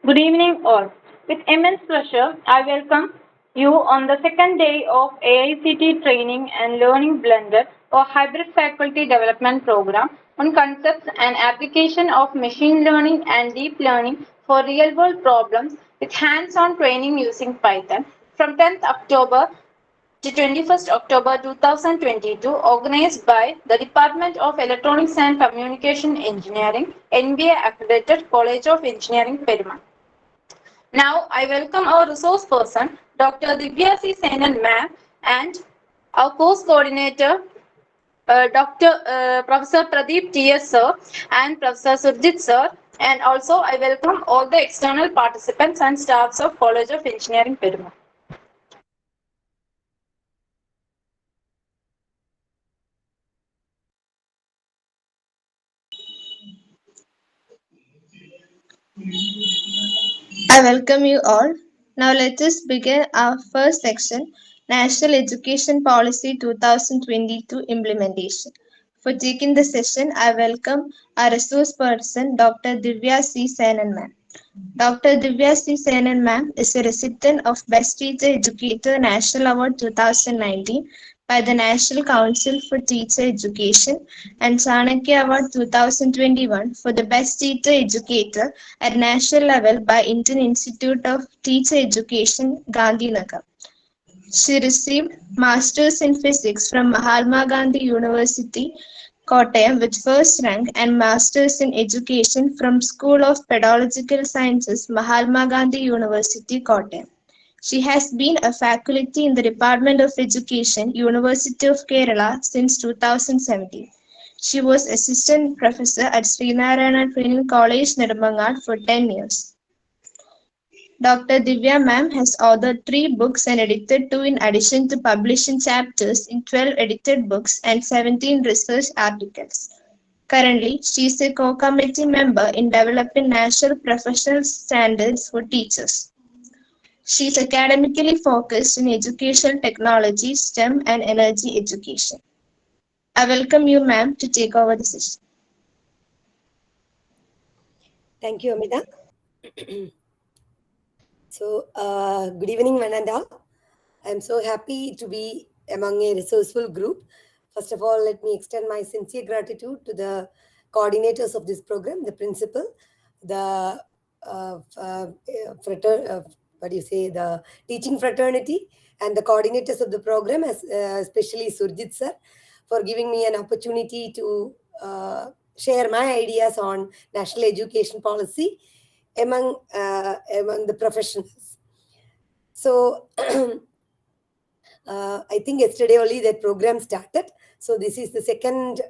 Good evening, all. With immense pleasure, I welcome you on the second day of AICT Training and Learning Blended or Hybrid Faculty Development Program on concepts and application of machine learning and deep learning for real world problems with hands on training using Python from 10th October to 21st October 2022, organized by the Department of Electronics and Communication Engineering, NBA accredited College of Engineering, Perumal. Now, I welcome our resource person, Dr. Divya C. Senan ma'am, and our course coordinator, Dr. Professor Pradeep T.S. sir, and Professor Surjit sir. And also, I welcome all the external participants and staffs of College of Engineering, Perumal. I welcome you all. Now let us begin our first section, National Education Policy 2022 Implementation. For taking the session, I welcome our resource person, Dr. Divya C. Senan ma'am. Dr. Divya C. Senan ma'am is a recipient of Best Teacher Educator National Award 2019 by the National Council for Teacher Education and Chanakya Award 2021 for the Best Teacher Educator at national level by Indian Institute of Teacher Education, Gandhinagar. She received Masters in Physics from Mahatma Gandhi University, Kottayam with first rank and Masters in Education from School of Pedagogical Sciences, Mahatma Gandhi University, Kottayam. She has been a faculty in the Department of Education, University of Kerala since 2017. She was assistant professor at Srinarayana Training College, Nirmangal for 10 years. Dr. Divya ma'am has authored 3 books and edited 2 in addition to publishing chapters in 12 edited books and 17 research articles. Currently, she is a co-committee member in developing national professional standards for teachers. She is academically focused in education technology, STEM, and energy education. I welcome you, ma'am, to take over the session. Thank you, Amita. Good evening, Mananda. I'm so happy to be among a resourceful group. First of all, let me extend my sincere gratitude to the coordinators of this program, the principal, the the teaching fraternity, and the coordinators of the program, especially Surjit sir, for giving me an opportunity to share my ideas on national education policy among the professionals. So I think yesterday only that program started. So this is the second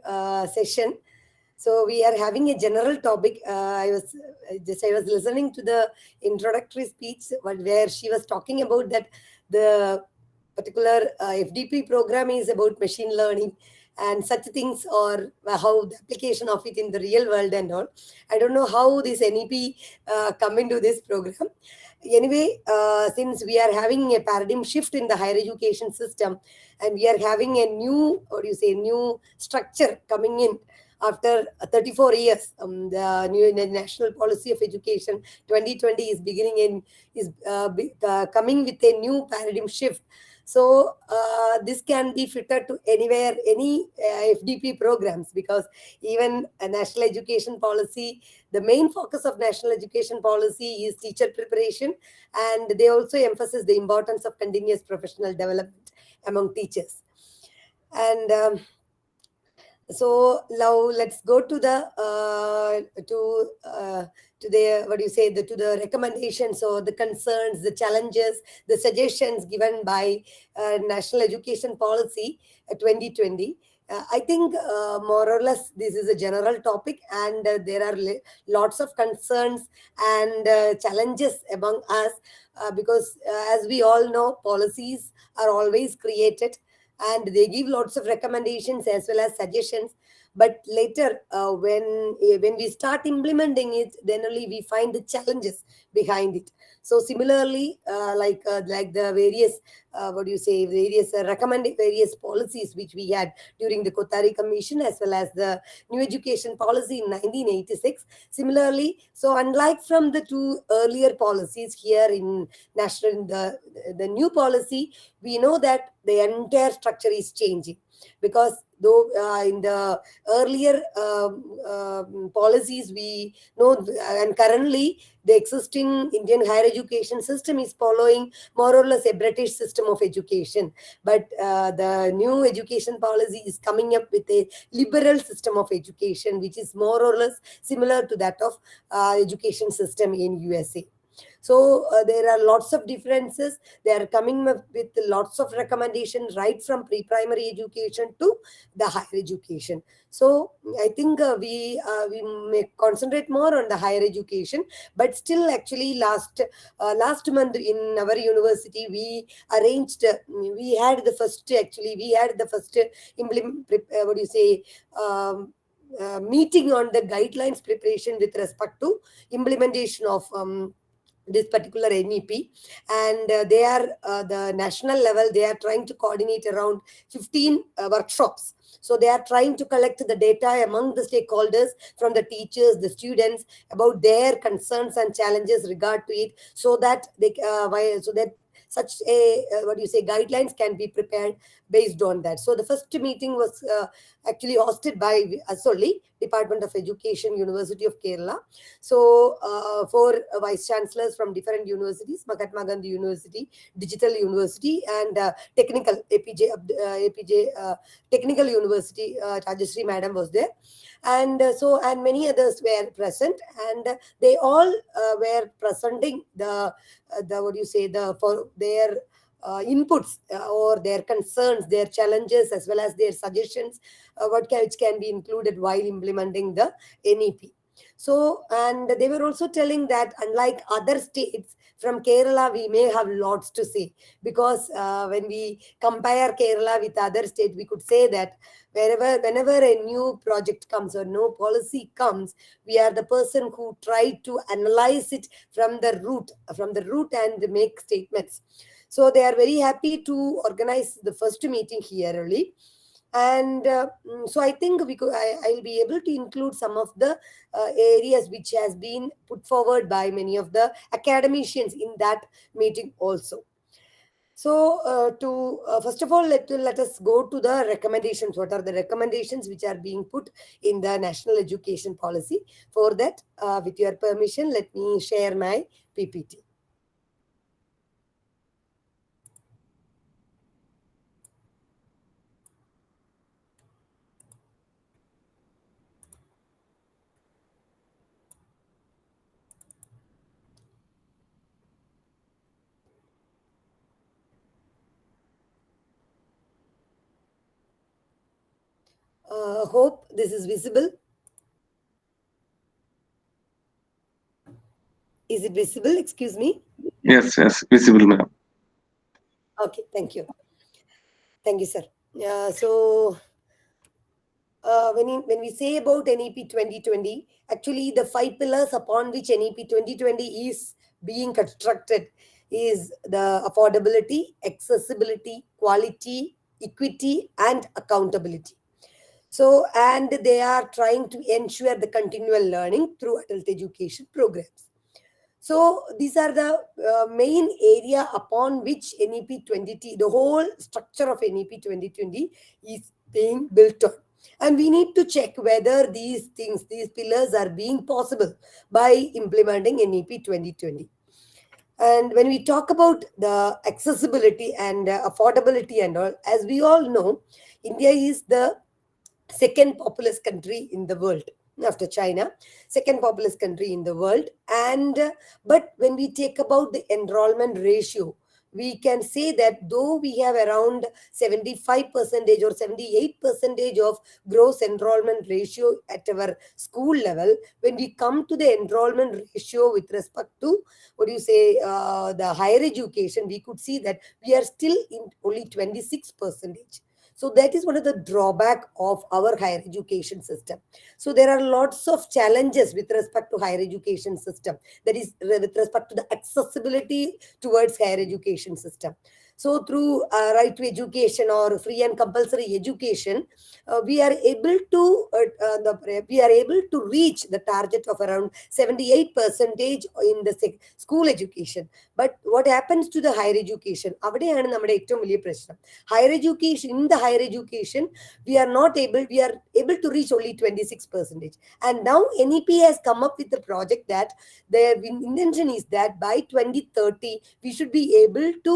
session. So we are having a general topic. I was listening to the introductory speech where she was talking about that the particular FDP program is about machine learning and such things, or how the application of it in the real world and all. I don't know how this NEP come into this program. Anyway, since we are having a paradigm shift in the higher education system, and we are having a new structure coming in after 34 years, the new national policy of education 2020 is beginning in coming with a new paradigm shift. So this can be fitted to anywhere, any FDP programs, because even a national education policy, the main focus of national education policy is teacher preparation, and they also emphasize the importance of continuous professional development among teachers. And so now let's go to the to the recommendations, or the concerns, the challenges, the suggestions given by National Education Policy 2020. I think more or less this is a general topic, and there are lots of concerns and challenges among us, because as we all know, policies are always created and they give lots of recommendations as well as suggestions. but later when we start implementing it, then only we find the challenges behind it. So similarly, like the various what do you say various recommended various policies which we had during the Kothari Commission, as well as the new education policy in 1986. Similarly, so unlike from the two earlier policies, here in national in the new policy, we know that the entire structure is changing, because though in the earlier policies we know, and currently the existing Indian higher education system is following more or less a British system of education. But the new education policy is coming up with a liberal system of education, which is more or less similar to that of education system in USA. So there are lots of differences. They are coming up with lots of recommendations right from pre-primary education to the higher education. So I think we may concentrate more on the higher education, but still actually last month in our university we arranged we had the first what do you say meeting on the guidelines preparation with respect to implementation of this particular NEP. And they are the national level, they are trying to coordinate around 15 workshops. So they are trying to collect the data among the stakeholders, from the teachers, the students, about their concerns and challenges regard to it, so that so that such a what do you say guidelines can be prepared based on that. So the first meeting was actually hosted by Asoli, Department of Education, University of Kerala. So four vice chancellors from different universities: Mahatma Gandhi University, Digital University, and Technical APJ Technical University. Rajashri Madam was there, and and many others were present, and they all were presenting the what do you say the for their inputs or their concerns, their challenges, as well as their suggestions, which can be included while implementing the NEP. So, and they were also telling that unlike other states, from Kerala, we may have lots to say, because when we compare Kerala with other states, we could say that whenever a new project comes or no policy comes, we are the person who try to analyze it from the root and make statements. So they are very happy to organize the first meeting here early. And so I think I'll be able to include some of the areas which has been put forward by many of the academicians in that meeting also. So to first of all, let us go to the recommendations. What are the recommendations which are being put in the national education policy? For that, with your permission, let me share my PPT. Hope this is visible. Is it visible? Excuse me. Yes, yes, visible, ma'am. Okay, thank you. Thank you, sir. So when we say about NEP 2020, actually the five pillars upon which NEP 2020 is being constructed is the affordability, accessibility, quality, equity, and accountability. So, and they are trying to ensure the continual learning through adult education programs. So these are the main area upon which NEP 2020, the whole structure of NEP 2020 is being built on. And we need to check whether these things, these pillars are being possible by implementing NEP 2020. And when we talk about the accessibility and affordability and all, as we all know, India is the second populous country in the world after China, second populous country in the world. And but when we take about the enrollment ratio, we can say that though we have around 75 percentage or 78 percentage of gross enrollment ratio at our school level, when we come to the enrollment ratio with respect to what do you say the higher education, we could see that we are still in only 26 percentage. So that is one of the drawback of our higher education system. So there are lots of challenges with respect to higher education system, that is with respect to the accessibility towards higher education system. So through right to education or free and compulsory education, we are able to we are able to reach the target of around 78 percentage in the school education. But what happens to the higher education? അവിടെയാണ് നമ്മുടെ ഏറ്റവും വലിയ പ്രശ്നം. Higher education, in the higher education, we are able to reach only 26 percentage. And now NEP has come up with the project that their intention is that by 2030 we should be able to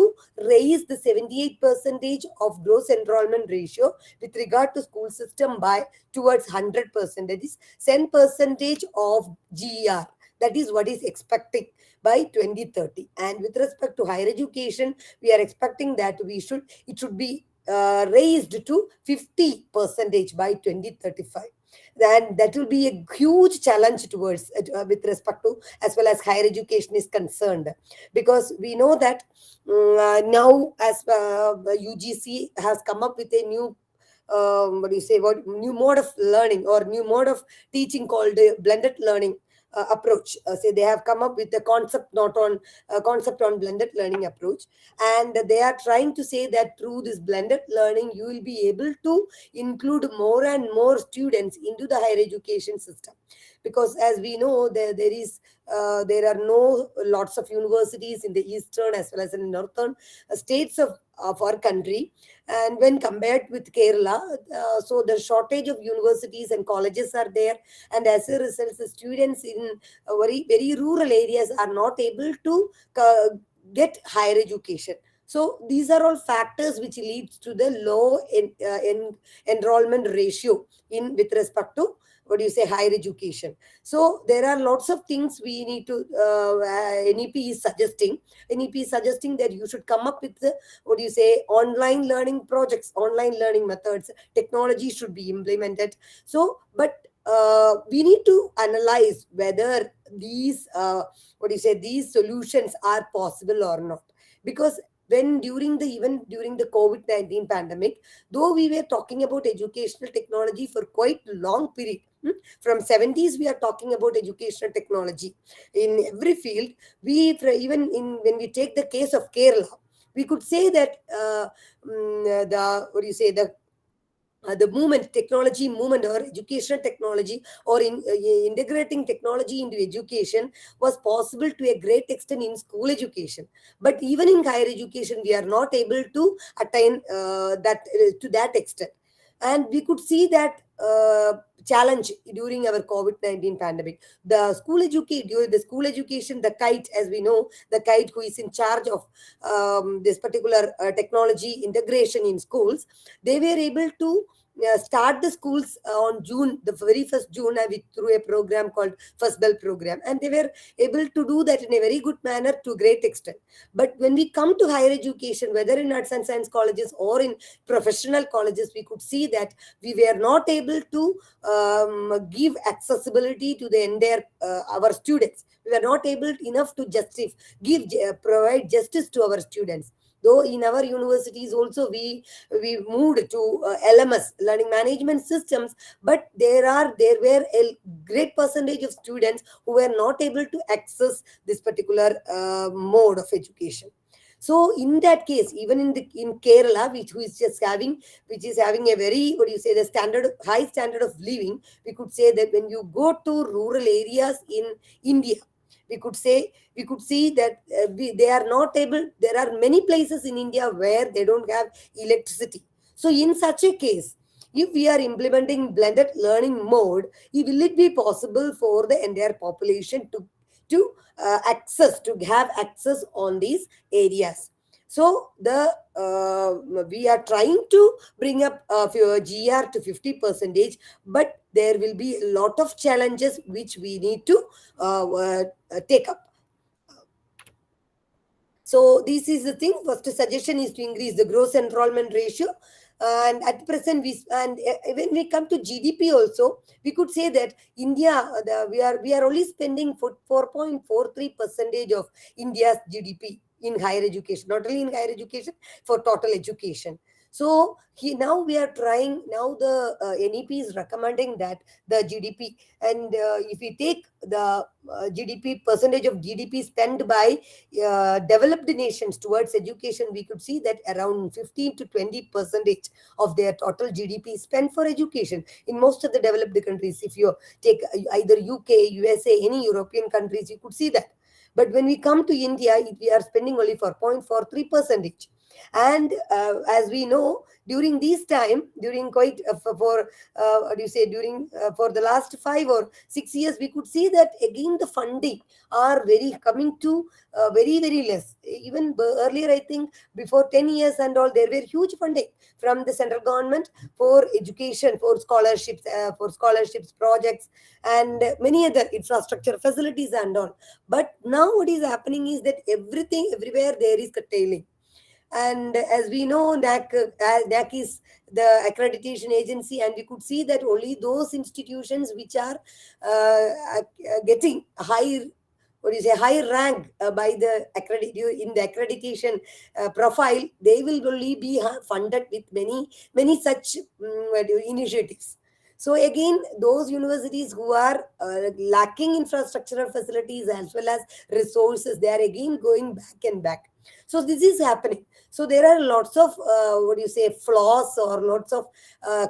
raise the 78 percentage of gross enrollment ratio with regard to school system by towards 100%. That is 10 percentage of GER. That is what is expecting by 2030. And with respect to higher education, we are expecting that it should be raised to 50 percentage by 2035. Then that will be a huge challenge towards with respect to as well as higher education is concerned, because we know that now as UGC has come up with a new what new mode of learning or new mode of teaching called blended learning approach. Say they have come up with a concept not on concept on blended learning approach, and they are trying to say that through this blended learning you will be able to include more and more students into the higher education system. Because as we know, there are no lots of universities in the eastern as well as in northern states of our country, and when compared with Kerala, so the shortage of universities and colleges are there, and as a result the students in very rural areas are not able to get higher education. So these are all factors which leads to the low enrollment ratio in with respect to higher education. So there are lots of things we need to NEP is suggesting that you should come up with the online learning projects, online learning methods, technology should be implemented. So but we need to analyze whether these these solutions are possible or not. Because when even during the COVID-19 pandemic, though we were talking about educational technology for quite long period, from 70s we are talking about educational technology in every field. Even in when we take the case of Kerala, we could say that the movement, technology movement or educational technology or in integrating technology into education was possible to a great extent in school education. But even in higher education, we are not able to attain that to that extent. And we could see that challenge during our COVID-19 pandemic. During the school education, the kite, as we know, the kite who is in charge of this particular technology integration in schools, they were able to start the schools on June, the very first June, through a program called First Bell program, and they were able to do that in a very good manner to a great extent. But when we come to higher education, whether in arts and science colleges or in professional colleges, we could see that we were not able to give accessibility to the entire our students. We were not able enough to provide justice to our students. Though in our universities also we moved to LMS, learning management systems, but there were a great percentage of students who were not able to access this particular mode of education. So in that case, even in Kerala, which is having a very the high standard of living, we could say that when you go to rural areas in India, we could see that they are not able. There are many places in India where they don't have electricity. So in such a case, if we are implementing blended learning mode, will it be possible for the entire population to have access on these areas? So we are trying to bring up GR to 50 percentage, but there will be a lot of challenges which we need to take up. So this is the thing. First suggestion is to increase the gross enrollment ratio. And at present, when we come to GDP also, we could say that India, we are only spending 4.43 percentage of India's GDP in higher education, not only in higher education, for total education. So now we are trying, now the NEP is recommending that the GDP, and if we take the GDP, percentage of GDP spent by developed nations towards education, we could see that around 15 to 20 percentage of their total GDP is spent for education in most of the developed countries. If you take either UK, USA, any European countries, you could see that. But when we come to India, we are spending only for 0.43 percentage. And as we know, during this time, during quite for what do you say, during for the last 5 or 6 years, we could see that again the funding are very coming to very less. Even earlier, I think before 10 years and all, there were huge funding from the central government for education, for scholarships projects, and many other infrastructure facilities and all. But now what is happening is that everything everywhere there is curtailing. And as we know, NAC is the accreditation agency, and we could see that only those institutions which are getting high, what do you say, high rank by the in the accreditation profile, they will only be funded with many such initiatives. So again, those universities who are lacking infrastructural facilities as well as resources, they are again going back and back. So this is happening. So there are lots of what do you say, flaws, or lots of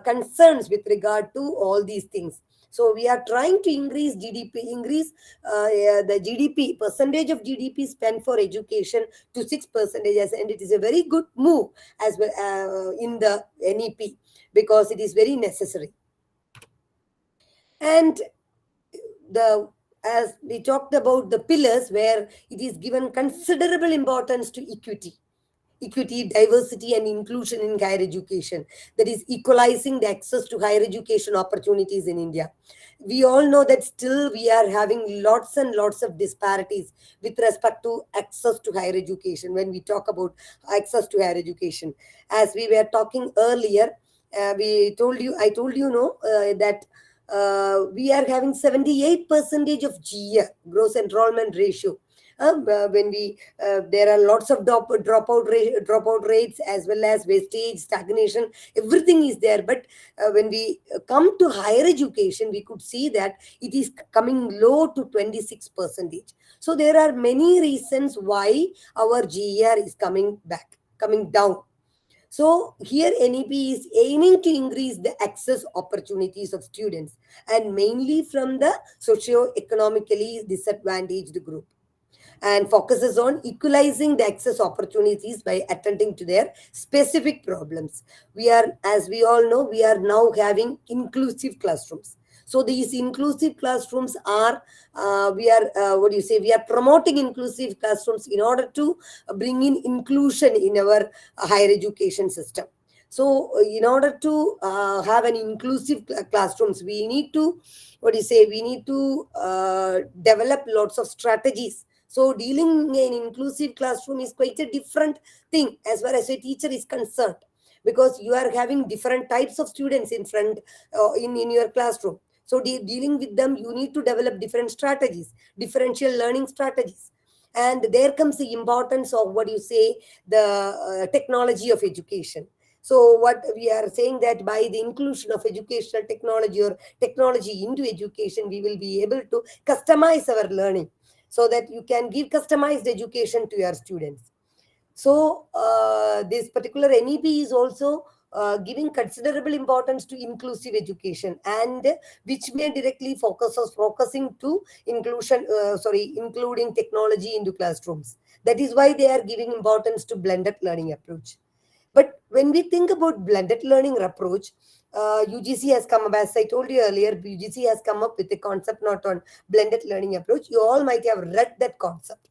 concerns with regard to all these things. So we are trying to increase the GDP, percentage of GDP spent for education to 6%, and it is a very good move as well in the NEP, because it is very necessary. And the as we talked about the pillars, where it is given considerable importance to equity, diversity, and inclusion in higher education. That is equalizing the access to higher education opportunities in India. We all know that still we are having lots and lots of disparities with respect to access to higher education. When we talk about access to higher education, as we were talking earlier, I told you, no, that we are having 78 percentage of GER, gross enrollment ratio. When we there are lots of dropout rates, as well as wastage, stagnation, everything is there. But when we come to higher education, we could see that it is coming low to 26 percentage. So there are many reasons why our GER is coming down. So here NEP is aiming to increase the access opportunities of students, and mainly from the socio-economically disadvantaged group, and focuses on equalizing the access opportunities by attending to their specific problems. As we all know, we are now having inclusive classrooms. So these inclusive classrooms are, what do you say, we are promoting inclusive classrooms in order to bring in inclusion in our higher education system. So in order to have an inclusive classrooms, we need to, what do you say, we need to develop lots of strategies. So dealing in inclusive classroom is quite a different thing as far as a teacher is concerned, because you are having different types of students in front in your classroom. So dealing with them, you need to develop different strategies, differential learning strategies. And there comes the importance of, what you say, the technology of education. So what we are saying, that by the inclusion of educational technology, or technology into education, we will be able to customize our learning, so that you can give customized education to your students. So this particular NEP is also giving considerable importance to inclusive education, and which may directly focusing to including technology into classrooms. That is why they are giving importance to blended learning approach. But when we think about blended learning approach, UGC has come up, as I told you earlier, UGC has come up with a concept note on blended learning approach. You all might have read that concept.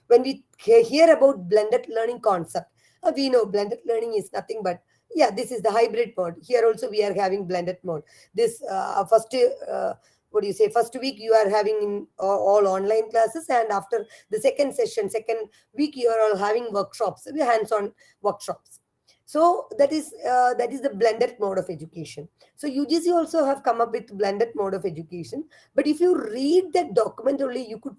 When we hear about blended learning concept, we know blended learning is nothing but, yeah, this is the hybrid mode. Here also we are having blended mode. This what do you say, first week you are having in all online classes, and after the second week, you are all having workshops, hands-on workshops. So that is the blended mode of education. So UGC also have come up with blended mode of education. But if you read that document only, you could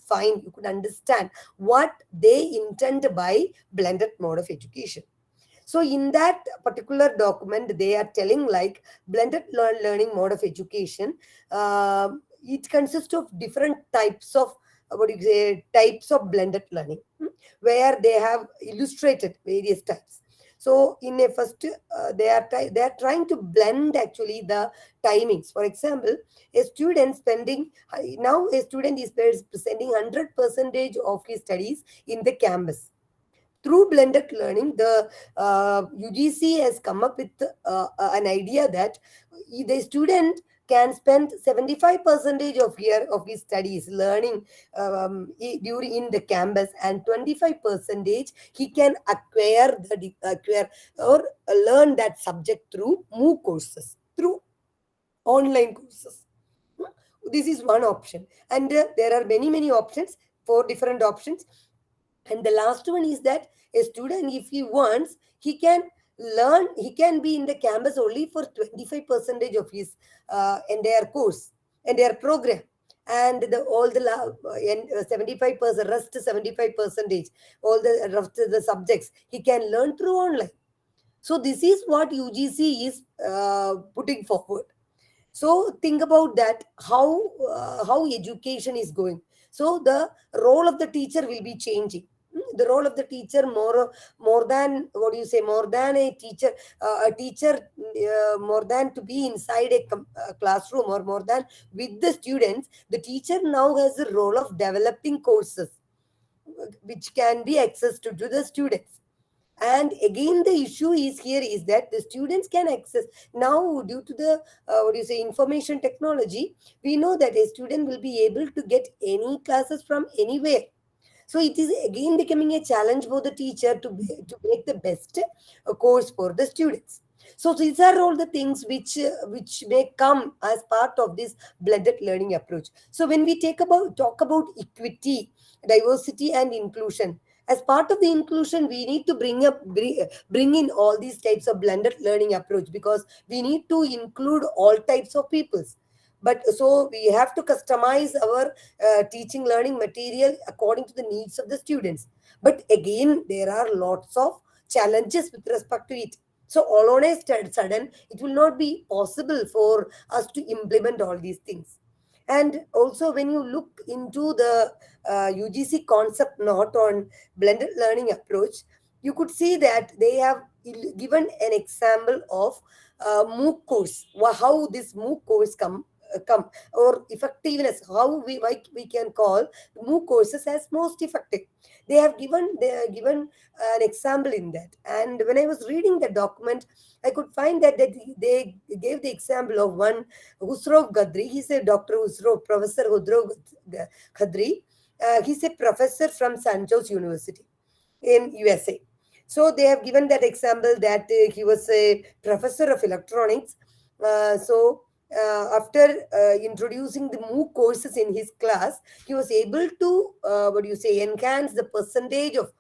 understand what they intend by blended mode of education. So in that particular document, they are telling like blended learning mode of education. It consists of different types of what do you say types of blended learning, where they have illustrated various types. So in a first, they are trying to blend actually the timings. For example, a student spending now a student is presenting 100 percentage of his studies in the campus. Through blended learning, the UGC has come up with an idea that the student can spend 75 percentage of year of his studies learning during in the campus, and 25 percentage he can acquire or learn that subject through MOOC courses, through online courses. This is one option, and there are many options, four different options. And the last one is that a student, if he wants, he can learn, he can be in the campus only for 25 percentage of his entire course, entire program. And the all the 75%, rest 75 percentage, all the rest of the subjects he can learn through online. So this is what UGC is putting forward. So think about that, how education is going. So the role of the teacher will be changing. The role of the teacher, more than what do you say, more than a teacher, more than to be inside a classroom, or more than with the students, the teacher now has the role of developing courses which can be accessed to the students. And again, the issue is here is that the students can access now, due to the what do you say, information technology. We know that a student will be able to get any classes from anywhere. So it is again becoming a challenge for the teacher to make the best course for the students. So these are all the things which may come as part of this blended learning approach. So when we talk about equity, diversity, and inclusion, as part of the inclusion, we need to bring in all these types of blended learning approach, because we need to include all types of peoples. But so we have to customize our teaching learning material according to the needs of the students. But again, there are lots of challenges with respect to it. So all on a sudden, it will not be possible for us to implement all these things. And also, when you look into the UGC concept note on blended learning approach, you could see that they have given an example of MOOC course, how this MOOC course come, or effectiveness, how we can call MOOC courses as most effective. They have given an example in that. And when I was reading the document, I could find that they gave the example of one Husrov Gadri. He's a Dr. Husrov, Professor Husrov Gadri. He's a professor from San Jose University in USA. So they have given that example that he was a professor of electronics. After introducing the MOOC courses in his class, he was able to enhance the percentage of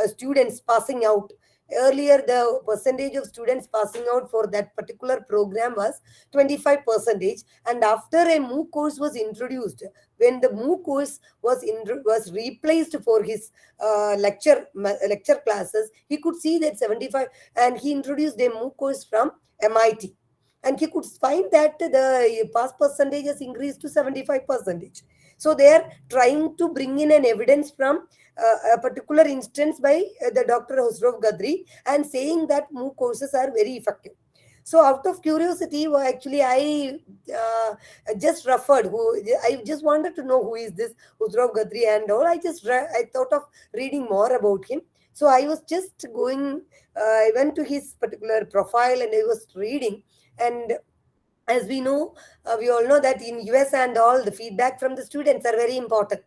students passing out. Earlier, the percentage of students passing out for that particular program was 25 percentage, and after a MOOC course was introduced, when the MOOC course was replaced for his lecture classes, he could see that 75, and he introduced a MOOC course from MIT, and he could find that the pass percentage has increased to 75 percentage. So they are trying to bring in an evidence from a particular instance by the Dr. Husrov Gadri, and saying that MOOC courses are very effective. So out of curiosity, actually I just referred who I just wanted to know who is this Husrov Gadri and all. I thought of reading more about him. So I was just going, I went to his particular profile and I was reading. And as we all know that in US and all, the feedback from the students are very important.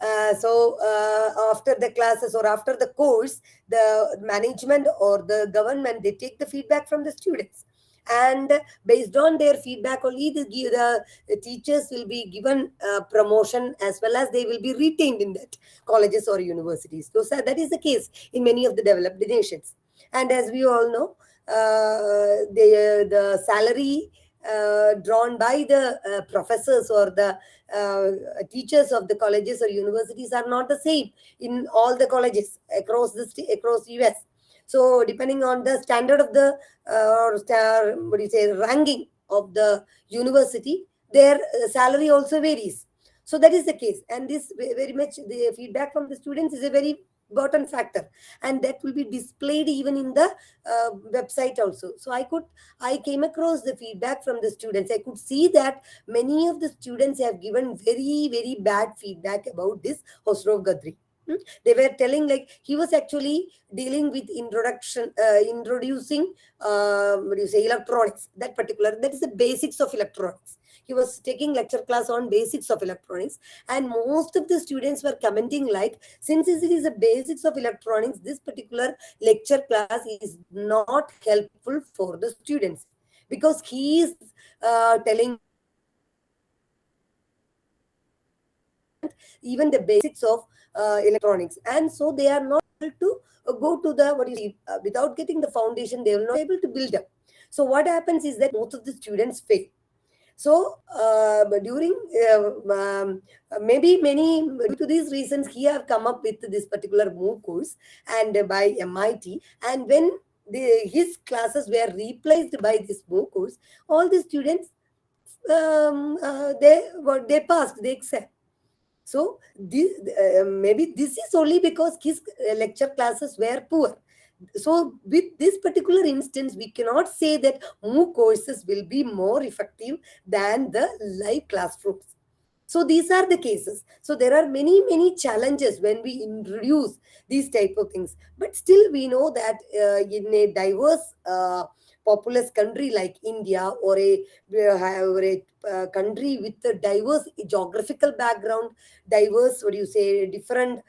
After the classes or after the course, the management or the government, they take the feedback from the students, and based on their feedback only, the teachers will be given promotion, as well as they will be retained in that colleges or universities. So that is the case in many of the developed nations. And as we all know, the salary drawn by the professors or the teachers of the colleges or universities are not the same in all the colleges across across US. So depending on the standard of the what do you say, ranking of the university, their salary also varies. So that is the case, and this very much the feedback from the students is a very important factor, and that will be displayed even in the website also. So I came across the feedback from the students. I could see that many of the students have given very very bad feedback about this Hosrov Gadri. They were telling like he was actually dealing with introducing what do you say, electronics. That is the basics of electronics. He was taking lecture class on basics of electronics, and most of the students were commenting like, since it is the basics of electronics, this particular lecture class is not helpful for the students, because he is telling even the basics of electronics, and so they are not able to go to the what you see, without getting the foundation they will not be able to build up. So what happens is that most of the students fail. So during maybe many due to these reasons, he have come up with this particular MOOC course and by MIT. And when his classes were replaced by this MOOC course, all the students they passed, they excelled. So this, maybe this is only because his lecture classes were poor. So with this particular instance, we cannot say that MOOC courses will be more effective than the live classrooms. So these are the cases. So there are many many challenges when we introduce these type of things. But still we know that in a diverse populous country like India, or a country with a diverse geographical background, diverse what do you say, different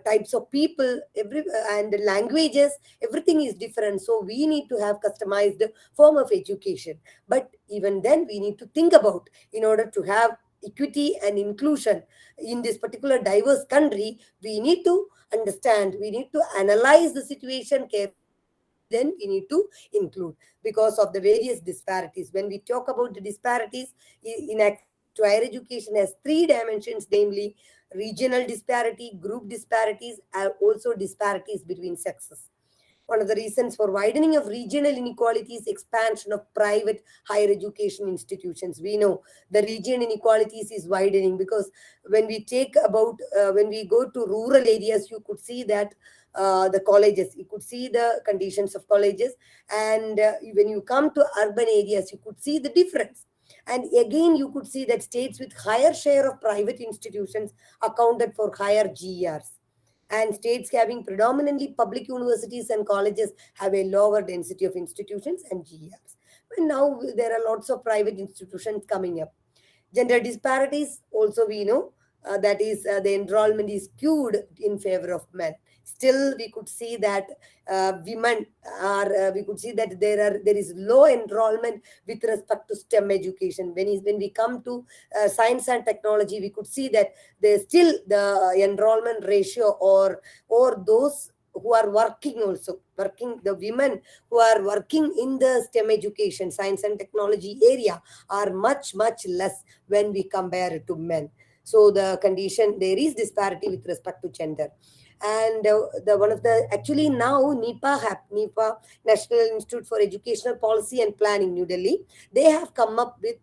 types of people, every and languages, everything is different. So we need to have customized form of education. But even then we need to think about, in order to have equity and inclusion in this particular diverse country, we need to understand, we need to analyze the situation carefully, and only then we need to include, because of the various disparities. When we talk about the disparities in access to higher education has three dimensions, namely regional disparity, group disparities, and also disparities between sexes. One of the reasons for widening of regional inequality is expansion of private higher education institutions. We know the region inequalities is widening, because when we take about when we go to rural areas, you could see that the colleges, you could see the conditions of colleges, and when you come to urban areas, you could see the difference. And again, you could see that states with higher share of private institutions accounted for higher GERs, and states having predominantly public universities and colleges have a lower density of institutions and GERs. And now there are lots of private institutions coming up. Gender disparities also we know, that is the enrollment is skewed in favor of men. Still we could see that women are we could see that there is low enrollment with respect to STEM education. When we come to science and technology, we could see that there's still the enrollment ratio, or those who are working, also working, the women who are working in the STEM education, science and technology area, are much much less when we compare it to men. So the condition, there is disparity with respect to gender. And the one of the actually now NIPA, National Institute for Educational Policy and Planning, New Delhi, they have come up with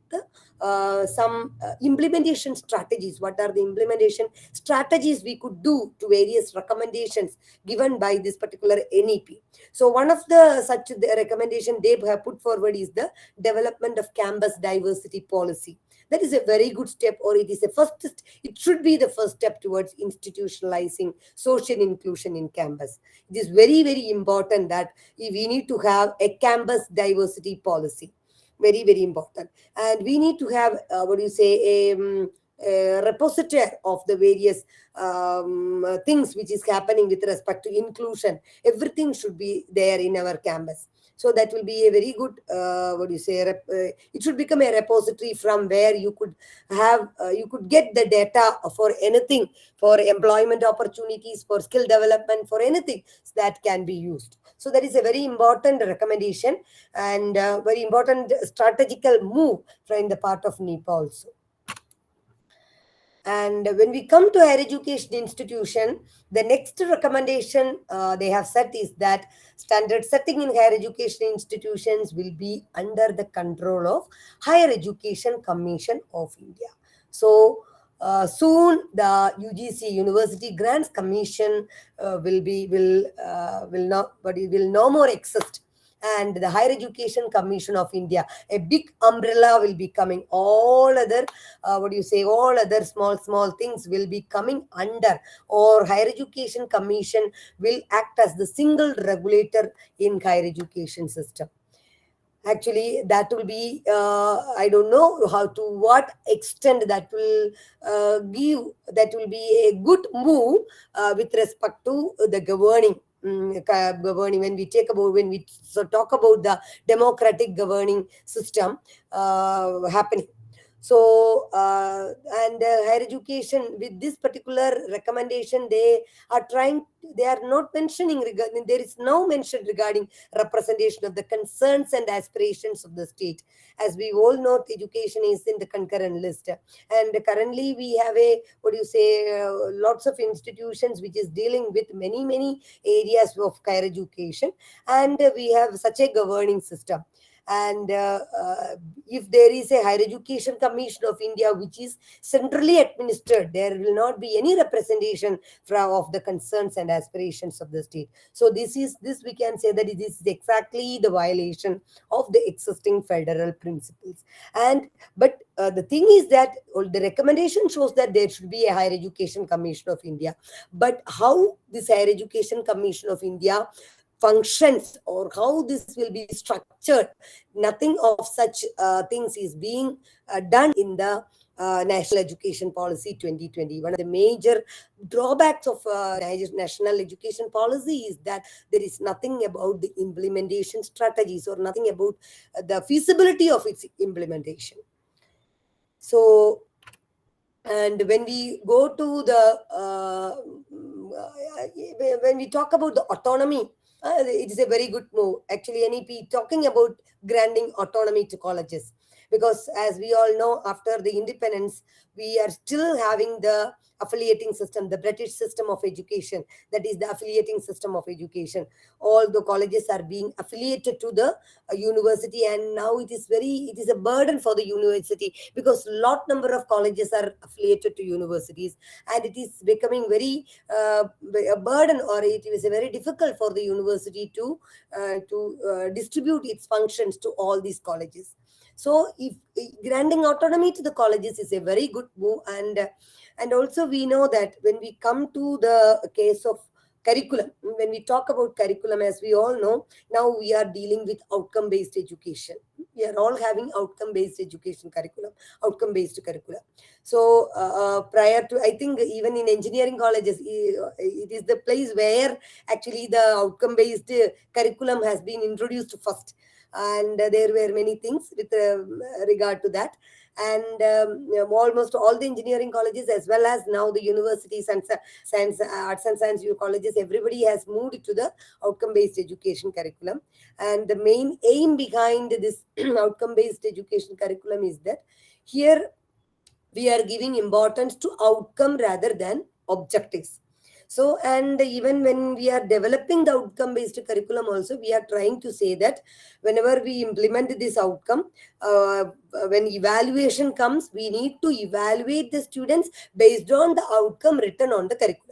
some implementation strategies. What are the implementation strategies we could do to various recommendations given by this particular NEP? So one of the such the recommendation they have put forward is the development of campus diversity policy. That is a very good step, or it is a it should be the first step towards institutionalizing social inclusion in campus. It is very very important that we need to have a campus diversity policy, very very important. And we need to have what do you say, a repository of the various things which is happening with respect to inclusion. Everything should be there in our campus. So that will be a very good what do you say, it should become a repository from where you could have you could get the data for anything, for employment opportunities, for skill development, for anything that can be used. So that is a very important recommendation, and very important strategical move from the part of NEPA also. And when we come to higher education institution, the next recommendation they have set is that standard setting in higher education institutions will be under the control of Higher Education Commission of India. So soon the UGC University Grants Commission will not, but it will no more exist, and the Higher Education Commission of India, a big umbrella, will be coming. All other all other small things will be coming under, or Higher Education Commission will act as the single regulator in higher education system. Actually, that will be, I don't know how to what extent that will give, that will be a good move with respect to the governing, when we take about, when we talk about the democratic governing system happening. So and higher education, with this particular recommendation, are trying, they are not mentioning regarding, there is no mention regarding representation of the concerns and aspirations of the state. As we all know, education is in the concurrent list, and currently we have a, lots of institutions which is dealing with many areas of higher education, and we have such a governing system. And if there is a Higher Education Commission of India which is centrally administered, there will not be any representation of the concerns and aspirations of the state. So this we can say that it is exactly the violation of the existing federal principles. And but the thing is that the recommendation shows that there should be a Higher Education Commission of India. But how this Higher Education Commission of India functions, or how this will be structured, nothing of such things is being done in the National Education Policy 2020. One of the major drawbacks of national education policy is that there is nothing about the implementation strategies, or nothing about the feasibility of its implementation. So, and when we go to the when we talk about the autonomy, it is a very good move. Actually, NEP talking about granting autonomy to colleges, because as we all know, after the independence, we are still having the affiliating system, the British system of education, that is the affiliating system of education. All the colleges are being affiliated to the university, and now it is a burden for the university, because lot number of colleges are affiliated to universities, and it is becoming very a burden, or it is very difficult for the university to distribute its functions to all these colleges. So if granting autonomy to the colleges is a very good move. And also we know that when we come to the case of curriculum, when we talk about curriculum, as we all know, now we are dealing with outcome based education. We are all having outcome based education curriculum, outcome based curriculum. So prior to, I think even in engineering colleges, it is the place where actually the outcome based curriculum has been introduced first. And there were many things with regard to that. And almost all the engineering colleges, as well as now the universities and science, arts and science colleges, everybody has moved to the outcome based education curriculum. And the main aim behind this outcome based education curriculum is that here we are giving importance to outcome rather than objectives. So, and even when we are developing the outcome based curriculum also, we are trying to say that whenever we implement this outcome, uh, when evaluation comes, we need to evaluate the students based on the outcome written on the curriculum.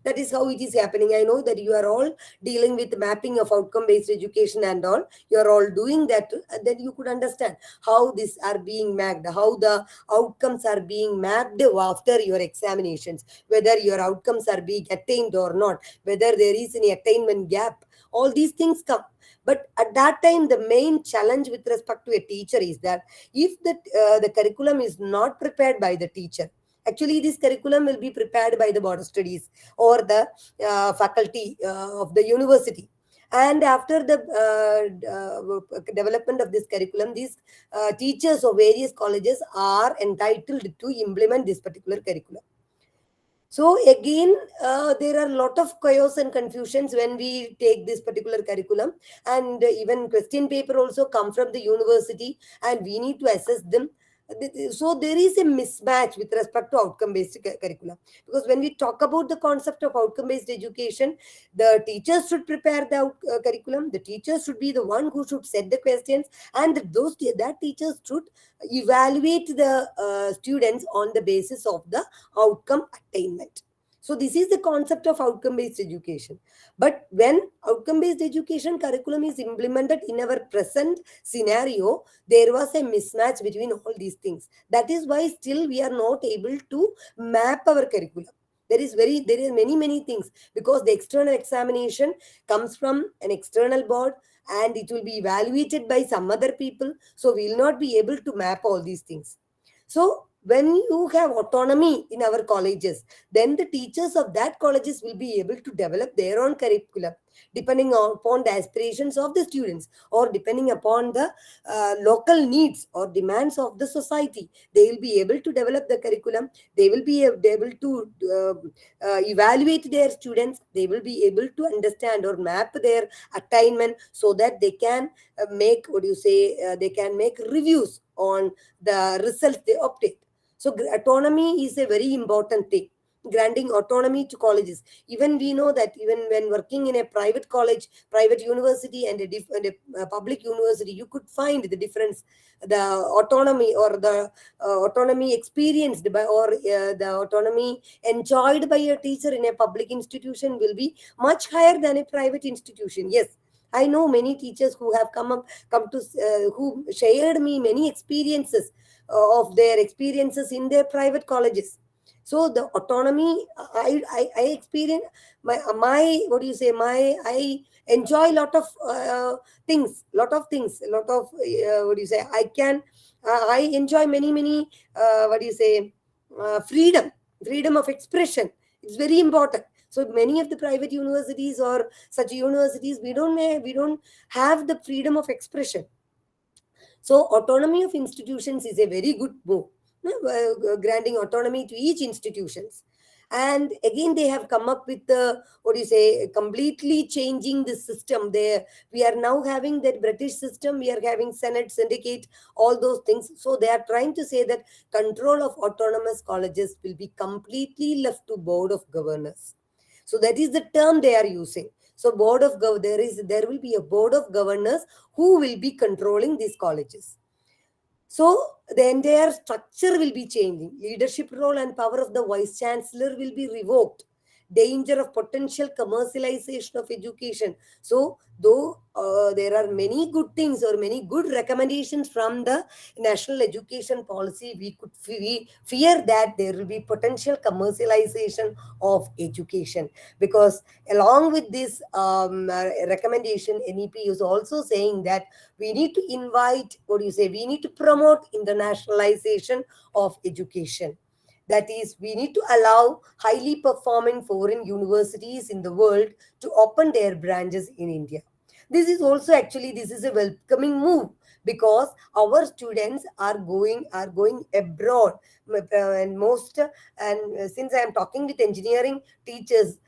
That is how it is happening. I know that you are all dealing with mapping of outcome based education and all. You are all doing that. Then you could understand how these are being mapped, how the outcomes are being mapped after your examinations, whether your outcomes are being attained or not, whether there is any attainment gap. All these things come. But at that time, the main challenge with respect to a teacher is that if the curriculum is not prepared by the teacher, actually this curriculum will be prepared by the board of studies or the faculty of the university. And after the development of this curriculum, these teachers of various colleges are entitled to implement this particular curriculum. So again, there are a lot of chaos and confusions when we take this particular curriculum, and even question paper also come from the university, and we need to assess them. So there is a mismatch with respect to outcome based curriculum, because when we talk about the concept of outcome based education, the teachers should prepare the curriculum, the teachers should be the one who should set the questions, and that teachers should evaluate the students on the basis of the outcome attainment. So this is the concept of outcome based education. But when outcome based education curriculum is implemented in our present scenario, there was a mismatch between all these things. That is why still we are not able to map our curriculum. There is many things, because the external examination comes from an external board, and it will be evaluated by some other people, so we will not be able to map all these things. So when you have autonomy in our colleges, then the teachers of that colleges will be able to develop their own curriculum, depending upon the aspirations of the students, or depending upon the local needs or demands of the society. They will be able to develop the curriculum. They will be able to evaluate their students. They will be able to understand or map their attainment, so that they can make, what do you say, they can make reviews on the results they obtain. So autonomy is a very important thing. Granting autonomy to colleges. Even we know that even when working in a private college, private university, and a public university, you could find the difference. The autonomy, or the autonomy experienced by, or the autonomy enjoyed by a teacher in a public institution will be much higher than a private institution. Yes, I know many teachers who have come to who shared me many experiences of their experiences in their private colleges. So the autonomy, I experience my what do you say, my I enjoy a lot of what do you say, I enjoy many what do you say, freedom of expression. It's very important. So many of the private universities, or such universities, we don't have the freedom of expression. So autonomy of institutions is a very good move, granting autonomy to each institutions. And again, they have come up with the, what do you say, completely changing the system. We are now having that British system. We are having Senate, syndicate, all those things. So they are trying to say that control of autonomous colleges will be completely left to board of governors. So that is the term they are using. So there will be a board of governors who will be controlling these colleges. So the entire structure will be changing. Leadership role and power of the vice chancellor will be revoked. Danger of potential commercialization of education. So though there are many good things or many good recommendations from the national education policy, we fear that there will be potential commercialization of education, because along with this recommendation, NEP is also saying that we need to invite, what do you say, we need to promote internationalization of education. That is, we need to allow highly performing foreign universities in the world to open their branches in India. This is a welcoming move, because our students are going abroad. And since I am talking with engineering teachers,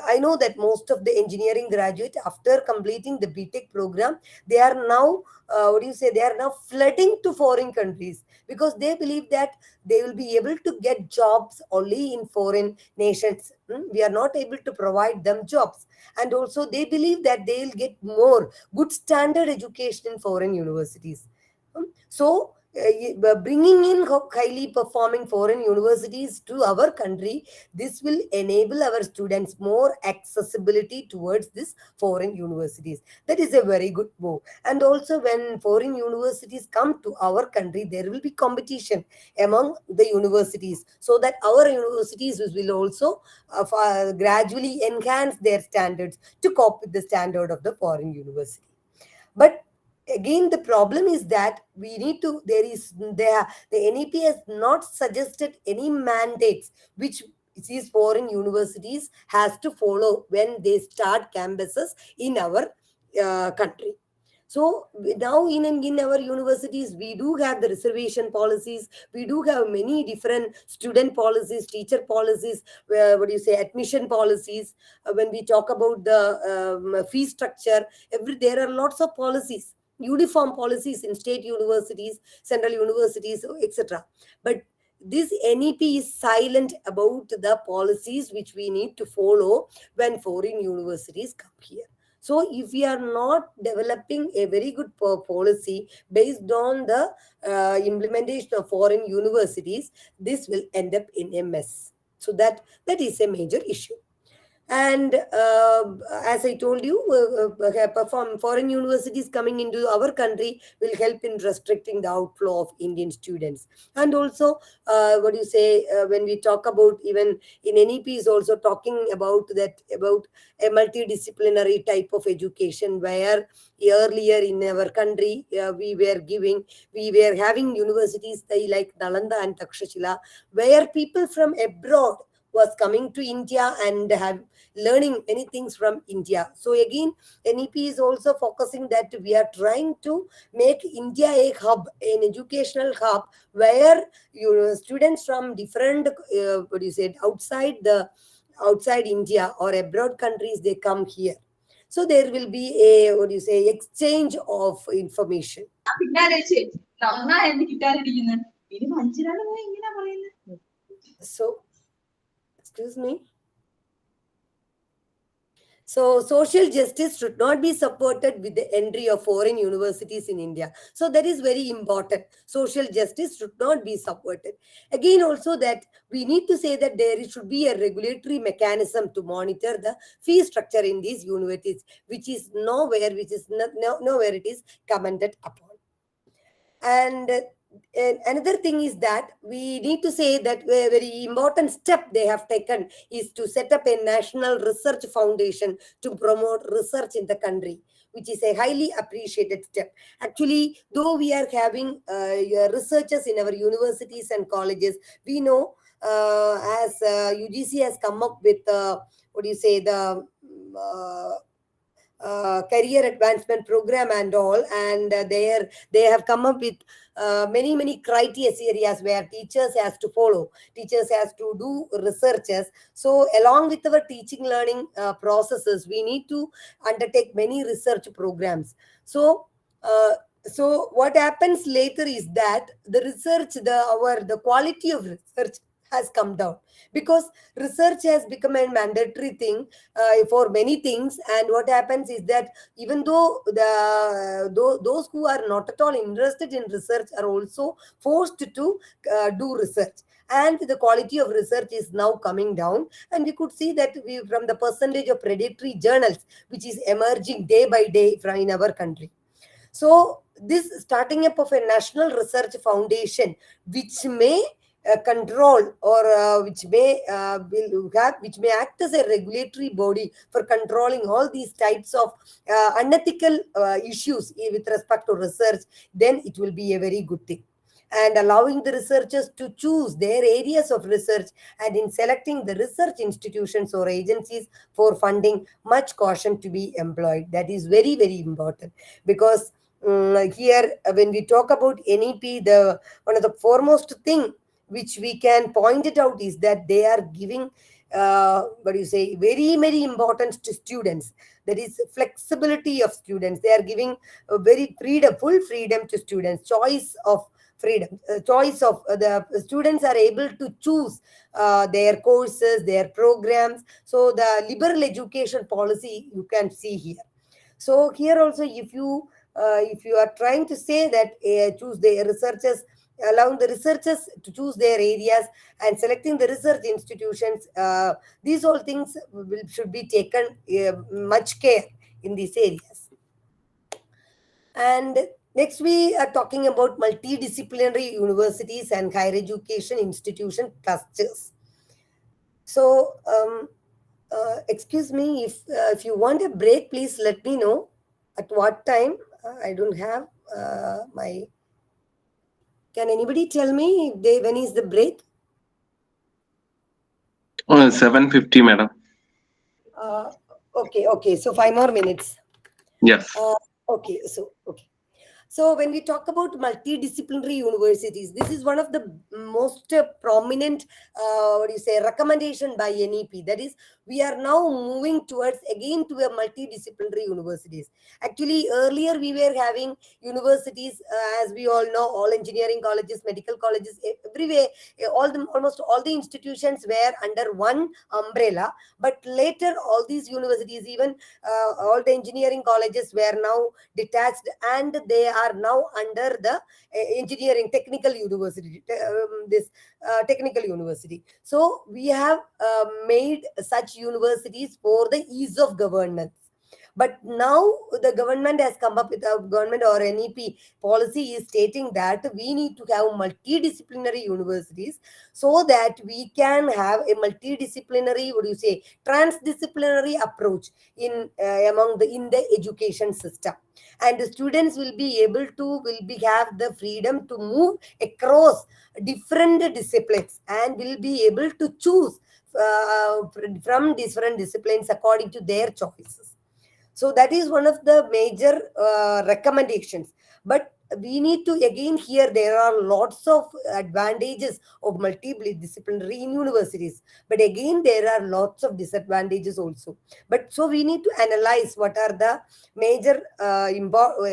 I know that most of the engineering graduate, after completing the BTech program, they are now what do you say, they are now flooding to foreign countries, because they believe that they will be able to get jobs only in foreign nations. We are not able to provide them jobs. And also they believe that they will get more good standard education in foreign universities. So bringing in highly performing foreign universities to our country, this will enable our students more accessibility towards this foreign universities. That is a very good move. And also, when foreign universities come to our country, there will be competition among the universities, so that our universities will also gradually enhance their standards to cope with the standard of the foreign university. But again, the problem is that we need to there is there the NEP has not suggested any mandates which these foreign universities has to follow when they start campuses in our country. So now in our universities, we do have the reservation policies. We do have many different student policies, teacher policies, what do you say, admission policies. When we talk about the fee structure, there are lots of policies. uniform policies in state universities, central universities, etc. But this NEP is silent about the policies which we need to follow when foreign universities come here. So, if we are not developing a very good policy based on the implementation of foreign universities, this will end up in a mess. So that is a major issue. And as I told you, perform foreign universities coming into our country will help in restricting the outflow of Indian students. And also, what do you say, when we talk about, even in NEP is also talking about that, about a multidisciplinary type of education, where earlier in our country, we were having universities like Nalanda and Takshashila, where people from abroad was coming to India and have learning many things from India. So again, NEP is also focusing that we are trying to make India a hub, an educational hub, where students from different what do you say, outside India or abroad countries, they come here. So there will be a, what do you say, exchange of information. So, excuse me. So, social justice should not be supported with the entry of foreign universities in India. So, that is very important. Social justice should not be supported. Again, also that we need to say that there should be a regulatory mechanism to monitor the fee structure in these universities, which is nowhere it is commented upon. And another thing is that we need to say that a very important step they have taken is to set up a national research foundation to promote research in the country, which is a highly appreciated step. Actually, though we are having researchers in our universities and colleges, we know, as UGC has come up with what do you say, the career advancement program and all, and they have come up with many criteria where teachers has to follow, teachers has to do researches. So along with our teaching learning processes, we need to undertake many research programs. So so what happens later is that the research, the quality of research has come down, because research has become a mandatory thing for many things. And what happens is that even though those who are not at all interested in research are also forced to do research, and the quality of research is now coming down. And we could see that from the percentage of predatory journals which is emerging day by day in our country. So this starting up of a national research foundation, which may control, or which may act as a regulatory body for controlling all these types of unethical issues with respect to research, then it will be a very good thing. And allowing the researchers to choose their areas of research, and in selecting the research institutions or agencies for funding, much caution to be employed. That is very important, because here when we talk about NEP, the one of the foremost thing which we can point it out is that they are giving what do you say, very importance to students. That is flexibility of students. They are giving a very full freedom to students, choice of freedom, choice of the students are able to choose their courses, their programs. So the liberal education policy you can see here. So here also, if you are trying to say that choose the researchers, allowing the researchers to choose their areas and selecting the research institutions, these all things should be taken much care in these areas. And next, we are talking about multidisciplinary universities and higher education institution clusters. So, excuse me, if you want a break, please let me know at what time. I don't have my. Can anybody tell me when is the break? 7:50, madam. Uh, okay. So 5 more minutes. Yes. Okay. So when we talk about multidisciplinary universities, this is one of the most prominent, what do you say, recommendation by NEP. That is, we are now moving towards again to a multidisciplinary universities. Actually, earlier we were having universities, as we all know, all engineering colleges, medical colleges, everywhere, almost all the institutions were under one umbrella. But later, all these universities, even all the engineering colleges, were now detached, and they are now under the engineering technical university. This technical university. So we have made such universities for the ease of governance. But now the government has come up with a government or NEP policy is stating that we need to have multidisciplinary universities so that we can have a multidisciplinary, what do you say, transdisciplinary approach in among the in the education system, and the students will be able to will be have the freedom to move across different disciplines and will be able to choose from different disciplines according to their choices. So that is one of the major recommendations. But we need to again here there are lots of advantages of multidisciplinary in universities, but again there are lots of disadvantages also. But so we need to analyze what are the major